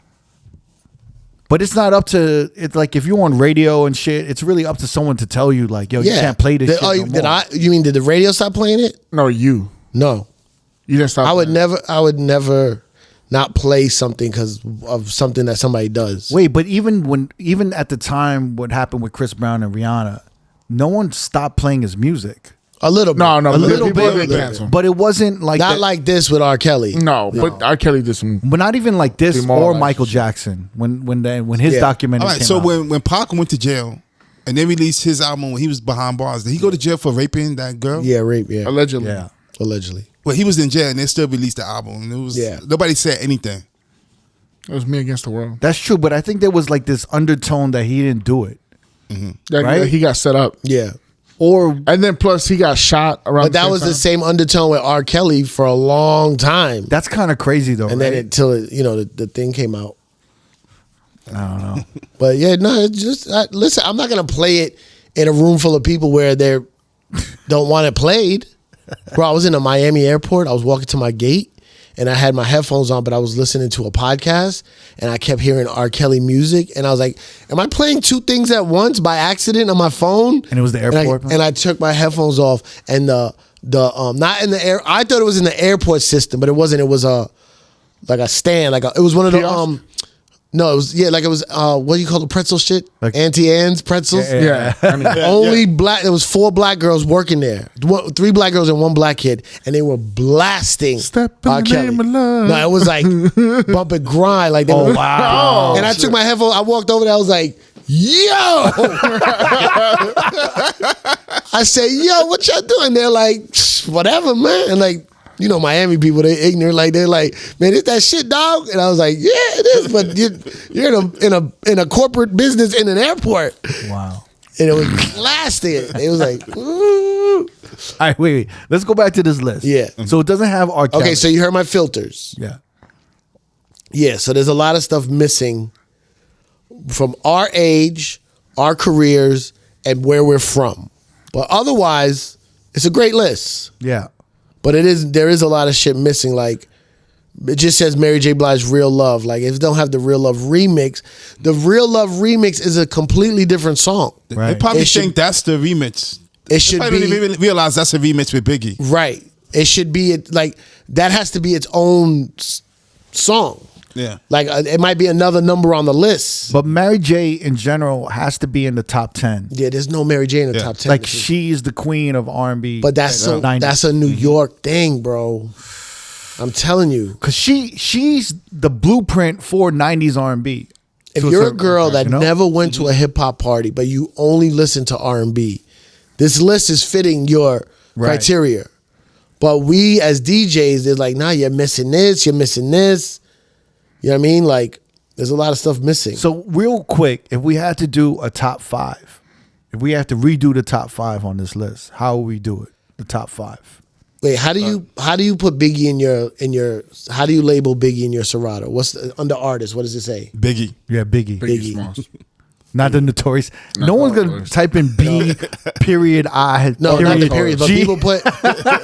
But it's not up to, it's like if you're on radio and shit, it's really up to someone to tell you like, yo, you can't play this shit no more. You mean did the radio stop playing it? No, you. No. You didn't stop. I would playing. never not play something because of something that somebody does. Wait, but even at the time what happened with Chris Brown and Rihanna, no one stopped playing his music. A little bit. No, A little people bit, did cancel. but it wasn't like Not that- like this with R. Kelly. No, but R. Kelly did some. but not even like this or Demoralized Michael shit. Jackson when his Yeah. documentary All right, came so out. when Pac went to jail and they released his album when he was behind bars, did he go to jail for raping that girl? Yeah, rape, yeah. Allegedly. yeah. Allegedly. Well, he was in jail and they still released the album. And it was nobody said anything. It was Me Against the World. That's true, but I think there was like this undertone that he didn't do it. That, Right? He got set up. Yeah. Or And then plus he got shot around. But that was the same undertone with R. Kelly for a long time. that's kind of crazy though. And right? then until the thing came out. I don't know. But yeah, no, it's just listen. I'm not gonna play it in a room full of people where they don't want it played. Bro, I was in a Miami airport. I was walking to my gate, and I had my headphones on, but I was listening to a podcast, and I kept hearing R. Kelly music, and I was like, "Am I playing two things at once by accident on my phone?" And it was the airport? And I took my headphones off, and the not in the air. I thought it was in the airport system, but it wasn't. It was like a stand, it was one of the Kiosk? No, it was what do you call the pretzel shit? Like- Auntie Anne's pretzels. Yeah. I mean, Only black. There was 4 black girls working there. 3 black girls and 1 black kid, and they were blasting Step in R. the Kelly. name of love. No, it was like bump and grind. Like they were, wow. And I took my headphones. I walked over there. I was like, "Yo!" I said, "Yo, what y'all doing?" They're like, "Whatever, man." And like, Miami people, they ignorant. Like they're like, "Man, is that shit, dog?" And I was like, "Yeah, it is." But you're in a corporate business in an airport, Wow. and it was blasting. It was like, ooh. All right, wait. Let's go back to this list. Yeah. So it doesn't have R. Kelly. Okay, so you heard my filters. yeah. Yeah, so there's a lot of stuff missing from our age, our careers, and where we're from. But otherwise, it's a great list. Yeah. But there is a lot of shit missing. Like, it just says Mary J. Blige Real Love. Like, if it don't have the Real Love remix, the Real Love remix is a completely different song. Right. They probably It should- think that's the remix. It should They probably be didn't even realize that's a remix with Biggie. right. It should be that has to be its own song. Yeah. Like, it might be another number on the list. But Mary J. in general has to be in the top 10. Yeah, there's no Mary J in the Yeah. top 10. Like she's the queen of R&B. But that's in the 90s. that's a New York thing, bro. I'm telling you. Cause she's the blueprint for 90s R&B. If To you're a certain girl extent, that you know? never went to a hip hop party, but you only listen to R&B, this list is fitting your Right. criteria. But we as DJs, they're like, nah, you're missing this, you're missing this. You know what I mean? Like, there's a lot of stuff missing. So real quick, if we had to do a top 5, if we have to redo the top 5 on this list, how would we do it? The top 5. Wait, how do you put Biggie in your how do you label Biggie in your Serato? What's under artist? What does it say? Biggie. Yeah, Biggie. Biggie. Smalls. Not the Notorious. No one's gonna Notorious. type in B period I No, period not the period, but G. people put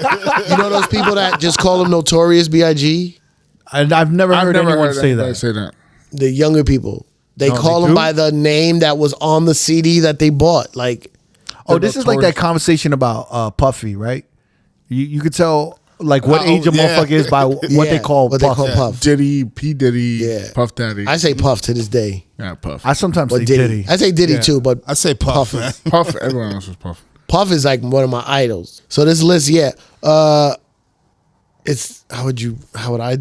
those people that just call him Notorious B.I.G.? And I've never heard anyone say anybody that. say that. The younger people. They No, call they him do? by the name that was on the CD that they bought. Like, Oh, this is like that conversation about Puffy, right? You could tell like what Oh, age a yeah. motherfucker is by what Yeah, they call what Puff. they call Puff. Diddy, P. Diddy, Yeah. Puff Daddy. I say Puff to this day. yeah, Puff. I sometimes Or say Diddy. Diddy. I say Diddy Yeah. too, but I say Puff, Puff. man. Puff, everyone else was Puff. Puff is like one of my idols. So this list, yeah. It's how would I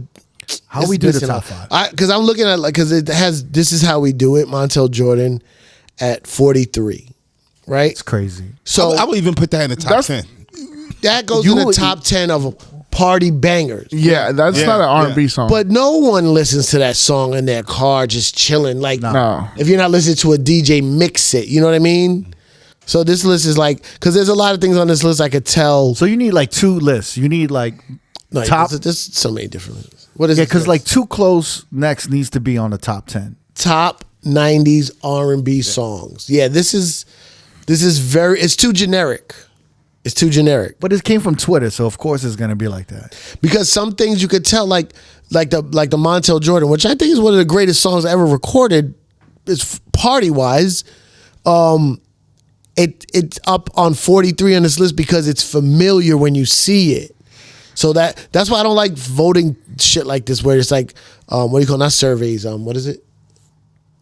How it's we do the missing top out. 5? Because I'm looking at because it has this is how we do it, Montel Jordan at 43. Right? It's crazy. So I would even put that in the top That's- 10. that goes You in the would- top 10 of party bangers. Yeah, that's Yeah, not an R&B yeah. song. But no one listens to that song in their car just chilling. Like, No. if you're not listening to a DJ mix it, you know what I mean? So this list is like, because there's a lot of things on this list I could tell. So you need like 2 lists. You need like No, top. there's so many different lists. What is Yeah, this because list? like Too Close next needs to be on the top 10. top 90s R&B songs. Yeah, this is very, it's too generic. It's too generic. But it came from Twitter, so of course it's gonna be like that. Because some things you could tell, like the Montel Jordan, which I think is one of the greatest songs ever recorded, is party wise. It's up on 43 on this list because it's familiar when you see it. So that's why I don't like voting shit like this, where it's like, what do you call it? Not surveys? What is it?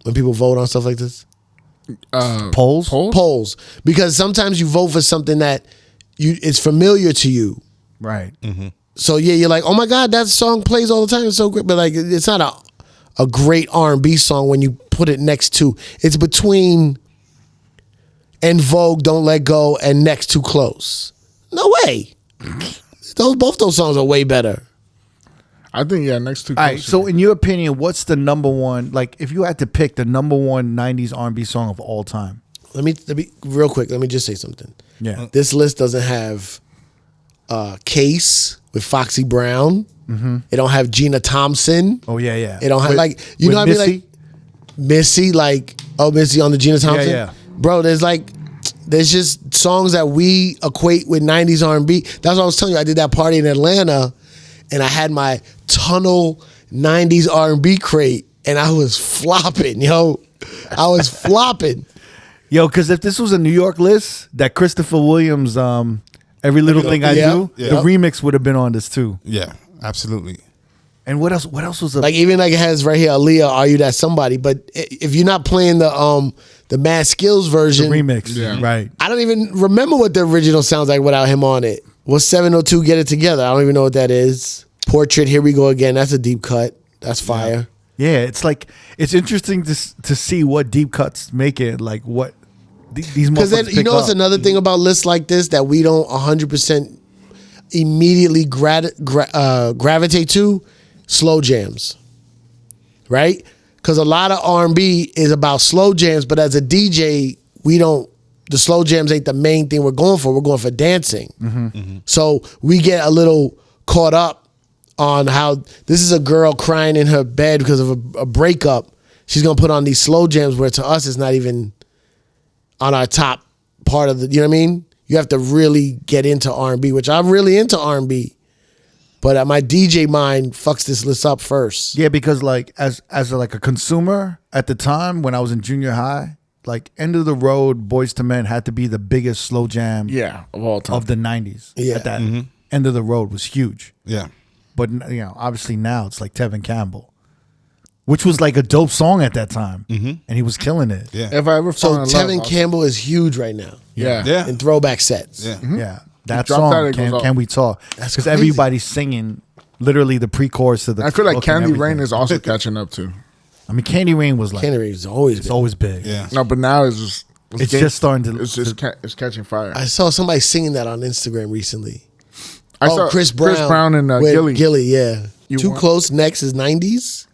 When people vote on stuff like this? Polls? Polls. Because sometimes you vote for something that it's familiar to you. Right. So yeah, you're like, oh my God, that song plays all the time. It's so great. But like, it's not a great R&B song when you put it next to. It's between En Vogue, Don't Let Go, and Next Too Close. No way. Both those songs are way better. I think, next two. All right. So in your opinion, what's the number one? Like, if you had to pick the number one '90s R&B song of all time? Let me real quick. Let me just say something. Yeah. This list doesn't have Case with Foxy Brown. It don't have Gina Thompson. Oh yeah, yeah. It don't have With- like, you with know what I mean? Missy? Like Missy, like, oh, Missy on the Gina Thompson. yeah. Bro, there's just songs that we equate with 90s R&B. That's what I was telling you. I did that party in Atlanta and I had my tunnel 90s R&B crate and I was flopping, yo. I was flopping. Yo, because if this was a New York list, that Christopher Williams, Every Little Thing I Yeah. Do, Yeah. the remix would have been on this too. Yeah, absolutely. And what else? What else was the Like even like it has right here, Aaliyah, Are You That Somebody? But if you're not playing the Mad Skills version, remix? Yeah. Right. I don't even remember what the original sounds like without him on it. What's 702 Get It Together? I don't even know what that is. Portrait, Here We Go Again. That's a deep cut. That's fire. Yeah, it's like it's interesting to see what deep cuts make it. Like what these Because then motherfuckers you pick know what's up. another thing about lists like this that we don't 100% immediately gravitate to? Slow jams, right? Because a lot of R&B is about slow jams, but as a DJ, the slow jams ain't the main thing we're going for. We're going for dancing. So we get a little caught up on how this is a girl crying in her bed because of a breakup. She's gonna put on these slow jams where to us it's not even on our top part of the. You know what I mean? You have to really get into R&B, which I'm really into R&B. But my DJ mind fucks this list up first. Yeah, because like as like a consumer at the time when I was in junior high, like End of the Road, Boys to Men had to be the biggest slow jam of all time. of the '90s. Yeah. At that End of the Road was huge. Yeah. But obviously now it's like Tevin Campbell, which was like a dope song at that time, and he was killing it. Yeah. If I ever So fall in love, Tevin I'll- Campbell is huge right now Yeah. Yeah. in throwback sets. Yeah. Yeah, that drop song. that, it goes off. Can we talk? That's because crazy. everybody's singing literally the pre-chorus to the. I feel like hook and Candy Rain everything. is also catching up too. I mean, Candy Rain was like Kenny Reeves is always it's been. always big. Yeah. No, but now it's just It's just starting to. it's catching fire. I saw somebody singing that on Instagram recently. I saw Chris Brown. and with Gilly. yeah. You Too want- Close next is 90s.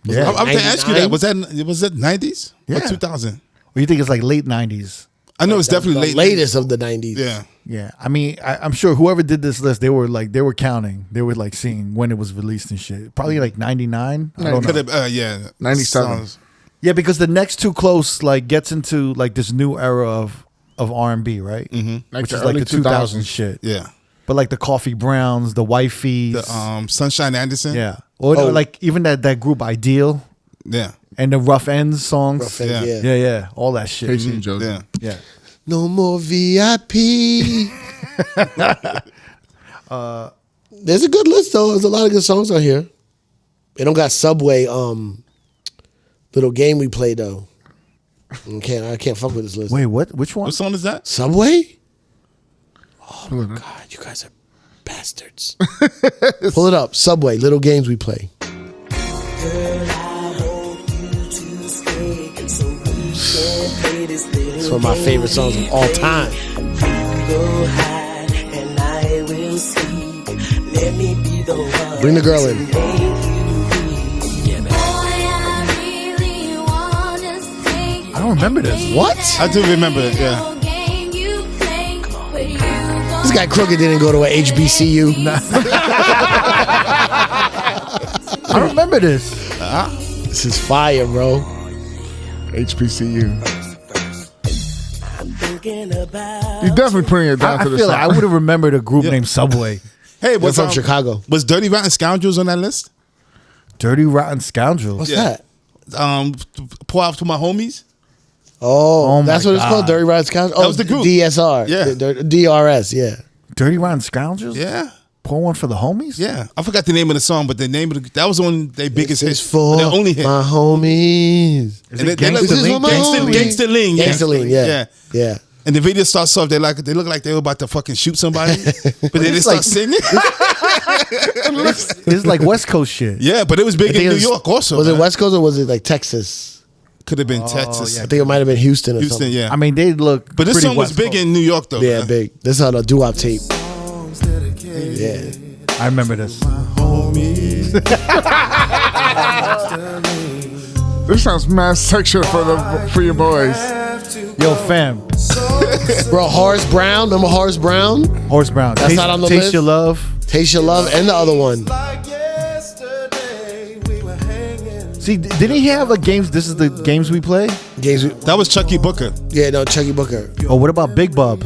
Yeah. I'm going to ask you that. 99? Was that 90s? Yeah. Or 2000? Or you think it's like late '90s? I know it's definitely The late. latest of the 90s. Yeah. Yeah, I mean, I'm sure whoever did this list, they were counting, they were like seeing when it was released and shit. Probably like '99. I don't know. Could have, yeah. 97. Sounds- Yeah, because the next Too Close like gets into like this new era of R&B, right? Like Which the is like early the 2000s 2000s. shit. Yeah. But like the Coffee Browns, the Wifeys, The Sunshine Anderson. yeah, or like even that group Ideal Yeah. and the Rough Ends songs. Rough Ends, Yeah. yeah. Yeah, all that shit. Casey and Joe. Yeah. Yeah. No more VIP. There's a good list though. There's a lot of good songs on here. They don't got Subway little game we play though. I can't fuck with this list. Wait, what? Which one? What song is that? Subway? Oh my God, you guys are bastards. Pull it up. Subway, little games we play. It's one of my favorite songs of all time. Bring the girl in. I don't remember this. What? I do remember it. Yeah. This guy Crooked didn't go to a HBCU. I don't remember this. This is fire, bro. HBCU. You're definitely putting it down I to the feel side. like I would have remembered a group named Subway. Hey, We're from Chicago. Was Dirty Rotten Scoundrels on that list? Dirty Rotten Scoundrels. What's Yeah. that? Pour out to my homies. Oh, my that's what it's God. called, Dirty Rotten Scoundrels? That was the group. DSR. Yeah. DRS, yeah. Dirty Rotten Scoundrels? Yeah. Pour one for the homies? Yeah. I forgot the name of the song, but the name of that was on their biggest hit. It's for their only hit. my homies. Is And it they like Gangsta This is Link? for my homies. Gangsta Lean. Yeah. Gangsta Lean, yeah. Yeah. And the video starts off, they look like they were about to fucking shoot somebody, but they just like- start singing. It's like West Coast shit. Yeah, but it was big I think in it New was- York also. Was it man. West Coast or was it like Texas? Could have been Texas. yeah. I think it might have been Houston or Houston, something. yeah. I mean, they look But this pretty song was West big Coast. in New York though. Yeah, man. big. This is on a doo-wop tape. Yeah. I remember this. This sounds mad sexual for your boys. Yo, fam. Bro, Horace Brown. Remember Horace Brown? Horace Brown. That's Taste, not on the Taste list? Your Love. Taste Your Love and the other one. See, didn't he have a games? This is the games we play? Games. That was Chucky Booker. Yeah, no, Chucky Booker. Oh, what about Big Bub?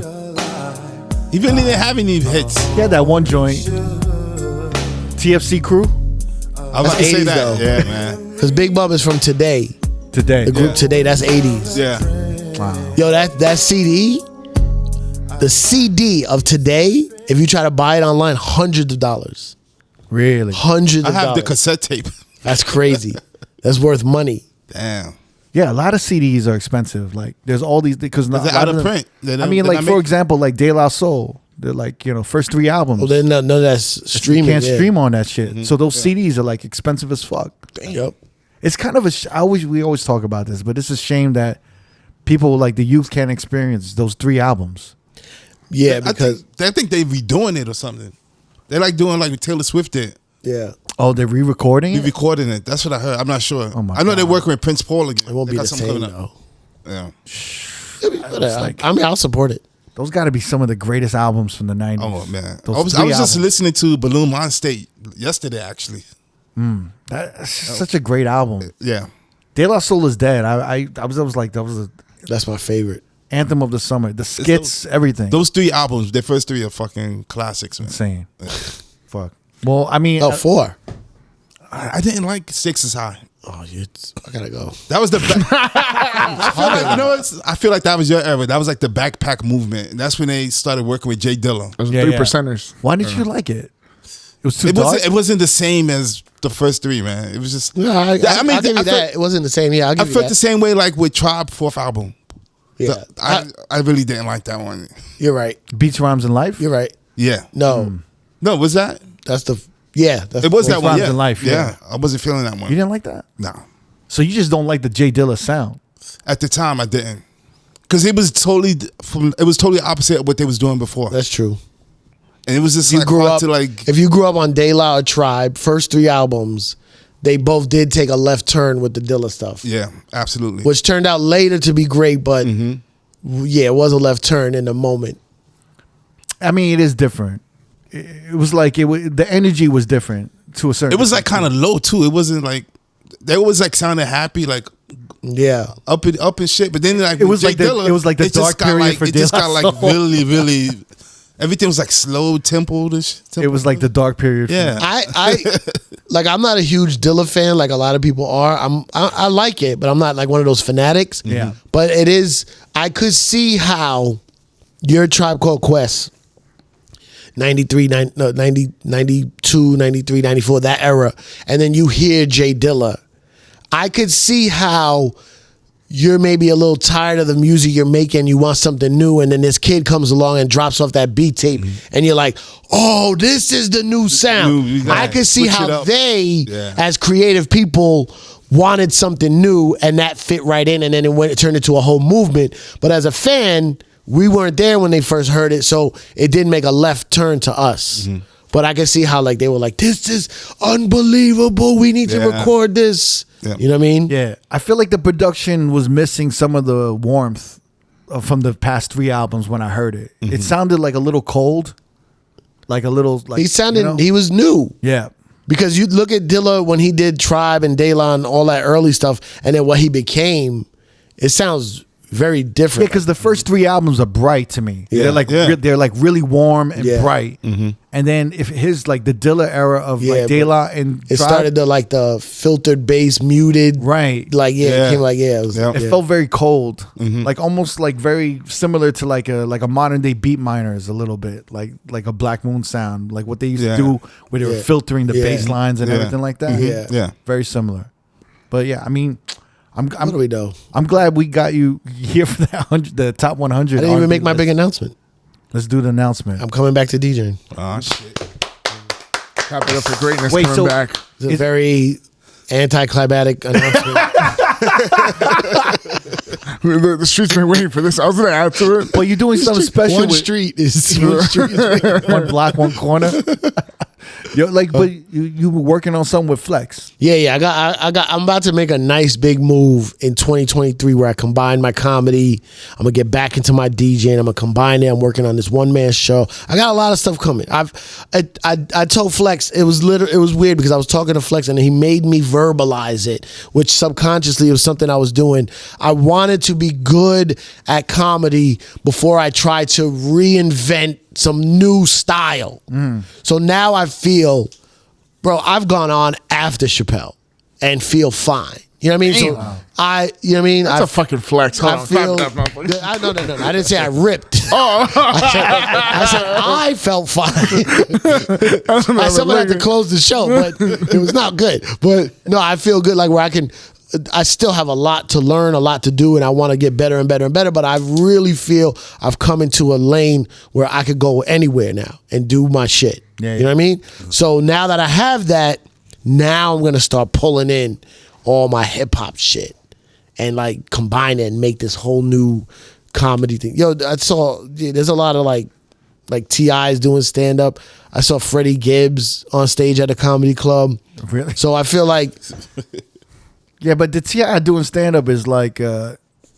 He really didn't have any hits. He had that one joint. TFC Crew I was about to say 80s that. though. Yeah, man. Because Big Bub is from Today. today. The group Yeah. Today, that's 80s. Yeah. Yo, that CD, the CD of Today, if you try to buy it online, hundreds of dollars. Really? Hundreds I of have dollars. the cassette tape. That's crazy. That's worth money. Damn. Yeah, a lot of CDs are expensive. Like, there's all these because They're out of print. I mean, like for example, like De La Soul. They're like first 3 albums. Well, then none of that's streaming. You can't yeah. stream on that shit. So those CDs are like expensive as fuck. Yep. It's kind of we always talk about this, but it's a shame that people like the youth can't experience those 3 albums. Yeah, because I think they redoing it or something. They're like doing like what Taylor Swift did. yeah, Oh, they're re-recording Be it? recording it. That's what I heard. I'm not sure. Oh my I know they're God. working with Prince Paul again. it won't They be got the something same coming up. though. Yeah. like- I mean, I'll support it. Those got to be some of the greatest albums from the 90s. Oh man. Those I was 3 just albums. listening to Balloon Mind State yesterday actually. That's such a great album. Yeah. De La Soul is dead. I was like, that was a That's my favorite. anthem of the summer. The skits, everything. Those 3 albums, their first 3 are fucking classics, man. Insane. Fuck. Well, I mean, Oh, 4. I didn't like Stakes Is High. Oh, I gotta go. That was the. I feel like I feel like that was your era. That was like the backpack movement, and that's when they started working with Jay Dilla. Those Yeah, 3 yeah. percenters. why didn't you like it? It was too It dark. wasn't the same as the first 3, man. It was just. No, I'll give you I that. felt- It wasn't the same. Yeah, I'll I give you felt that. the same way like with Tribe 4th album. Yeah, I really didn't like that one. you're right. Beats, Rhymes, and Life. You're right. Yeah. No, No, was that? that's the That's It was that Beats, one. Rhymes, Yeah. and Life, yeah. I wasn't feeling that You one. didn't like that? No. So you just don't like the Jay Dilla sound? At the time, I didn't. Because it was totally opposite of what they was doing before. That's true. And it was just You like grew hard up to like. if you grew up on De La or Tribe, first 3 albums, they both did take a left turn with the Dilla stuff, Yeah, absolutely. which turned out later to be great. But yeah, it was a left turn in the moment. I mean, it is different. It was like the energy was different to a certain. It was like kind of low too. It wasn't like they always like sounded happy, like Yeah, up and shit. But then like It was Jay like the- Dilla, it was like the it just dark got period like, for it just De got La like Soul. really. Everything was like slow tempoed and shit. It was like the dark period. Yeah. I like. I'm not a huge Dilla fan, like a lot of people are. I like it, but I'm not like one of those fanatics. Yeah. But it is. I could see how your Tribe Called Quest, 93, 90, 92, 93, 94, that era, and then you hear Jay Dilla. I could see how you're maybe a little tired of the music you're making, you want something new, and then this kid comes along and drops off that beat tape, and you're like, oh, this is the new sound. you gotta I could see switch it how up. they, Yeah. as creative people, wanted something new, and that fit right in, and then it turned into a whole movement. But as a fan, we weren't there when they first heard it, so it didn't make a left turn to us. But I can see how like they were like, this is unbelievable. We need to Yeah. record this. Yeah. You know what I mean? Yeah, I feel like the production was missing some of the warmth from the past 3 albums when I heard it. It sounded like a little cold, like a little. Like, He sounded, you know? he was new. Yeah, Because you look at Dilla when he did Tribe and De La and all that early stuff, and then what he became, it sounds very yeah, different. because the first 3 albums are bright to me. Yeah. They're like Yeah. they're like really warm and Yeah. bright. And then if his like the Dilla era of Yeah, like De La and it Tribe, started to like the filtered bass, muted. right. Like, yeah, Yeah. it came like, yeah. It, was, Yeah. It felt very cold, like almost like very similar to like a modern day beat miners a little bit, like a Black Moon sound, like what they used Yeah. to do where they were Yeah. filtering the Yeah. bass lines and Yeah. everything like that. Yeah. Yeah. Very similar. But yeah, I mean, what do we do? I'm glad we got you here for the top 100. I didn't even R&B make my list. big announcement. Let's do the announcement. I'm coming back to DJing. Oh shit. Clap it up for greatness Wait, coming so- back. It's a very anticlimactic announcement. The streets been waiting for this. I was gonna add to it. But you're doing something special One with street is one block, one corner. You're like, but you were working on something with Flex. Yeah. I'm about to make a nice big move in 2023 where I combine my comedy. I'm gonna get back into my DJing. I'm gonna combine it. I'm working on this one man show. I got a lot of stuff coming. I told Flex it was weird because I was talking to Flex and he made me verbalize it, which subconsciously was something I was doing. I wanted to be good at comedy before I tried to reinvent some new style. So now I feel, bro, I've gone on after Chappelle and feel fine. You know what I mean? So you know what I mean? That's a fucking flex. Hold I on, feel. clap that motherfucker. No. I didn't say I ripped. Oh, I said I felt fine. I still had to close the show, but it was not good. But no, I feel good. Like where I still have a lot to learn, a lot to do, and I want to get better and better and better. But I really feel I've come into a lane where I could go anywhere now and do my shit. Yeah, You know what I mean? So now that I have that, now I'm gonna start pulling in all my hip hop shit and like combine it and make this whole new comedy thing. Yo, I saw there's a lot of like T.I.'s doing stand up. I saw Freddie Gibbs on stage at a comedy club. Really? So I feel like Yeah, but the T.I. doing stand up is like,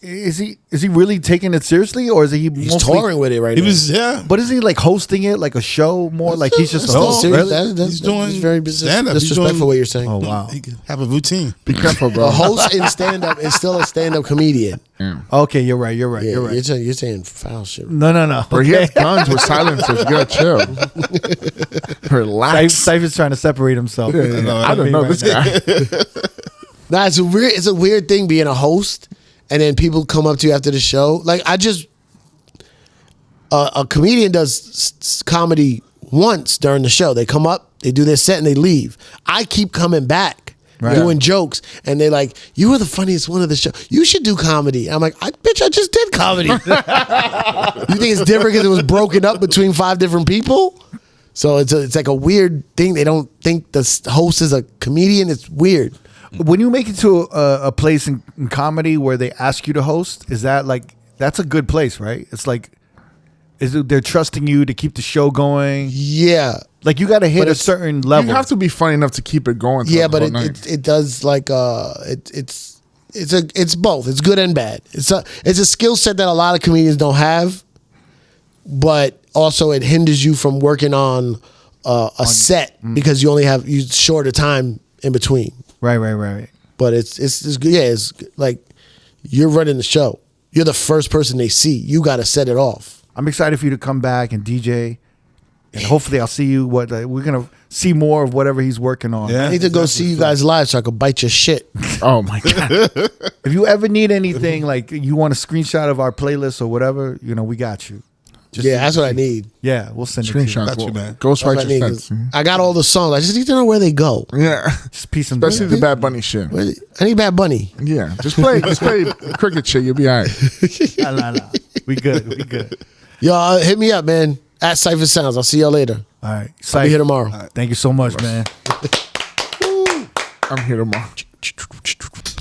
is he really taking it seriously, or is he he's mostly touring with it right He now. was But is he like hosting it like a show more? Like he's just a Still host? serious. Really? That's doing very stand-up. He's disrespectful doing- what you're saying. Oh wow. He could have a routine. be careful, bro. A host in stand up is still a stand up comedian. Okay, you're right. You're Yeah, right. you're saying foul shit. No. Bro, he Okay. has guns with silencers. You gotta chill. Relax. Cypher's trying to separate himself. I don't know this guy. Nah, it's a weird thing being a host, and then people come up to you after the show. Like a comedian does comedy once during the show. They come up, they do their set, and they leave. I keep coming back. Right. Doing jokes, and they're like, "You were the funniest one of the show. You should do comedy." I'm like, I just did comedy." You think it's different because it was broken up between 5 different people? So it's like a weird thing. They don't think the host is a comedian. It's weird. When you make it to a place in comedy where they ask you to host, is that like that's a good place, right? It's like, they're trusting you to keep the show going? Yeah. Like you got to hit a it's- certain level. You have to be funny enough to keep it going. Yeah, throughout but the whole night. it does like it's both. It's good and bad. It's a skill set that a lot of comedians don't have, but also it hinders you from working on a set because you only have shorter time in between. Right. But it's good. Yeah, it's like you're running the show. You're the first person they see. You got to set it off. I'm excited for you to come back and DJ, and hopefully I'll see you. We're gonna see more of whatever he's working on. Yeah. I need to go see you guys live so I can bite your shit. Oh my god. If you ever need anything, like you want a screenshot of our playlist or whatever, we got you. Just Yeah, that's what I need. Yeah, we'll send it to you. Screenshots. Got you, man. Ghost That's what I need, Righteous 'cause Sets. I got all the songs. I just need to know where they go. Yeah. Just piece them. Especially the Bad Bunny shit. I need Bad Bunny. Yeah. Just play cricket shit. You'll be all right. Nah. We good. Yo, hit me up, man. At Cipha Sounds. I'll see y'all later. All right. I'll be here tomorrow. Thank you so much, man. I'm here tomorrow.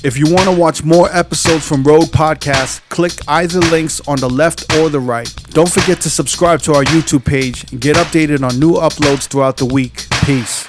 If you want to watch more episodes from R.O.A.D Podcast, click either links on the left or the right. Don't forget to subscribe to our YouTube page and get updated on new uploads throughout the week. Peace.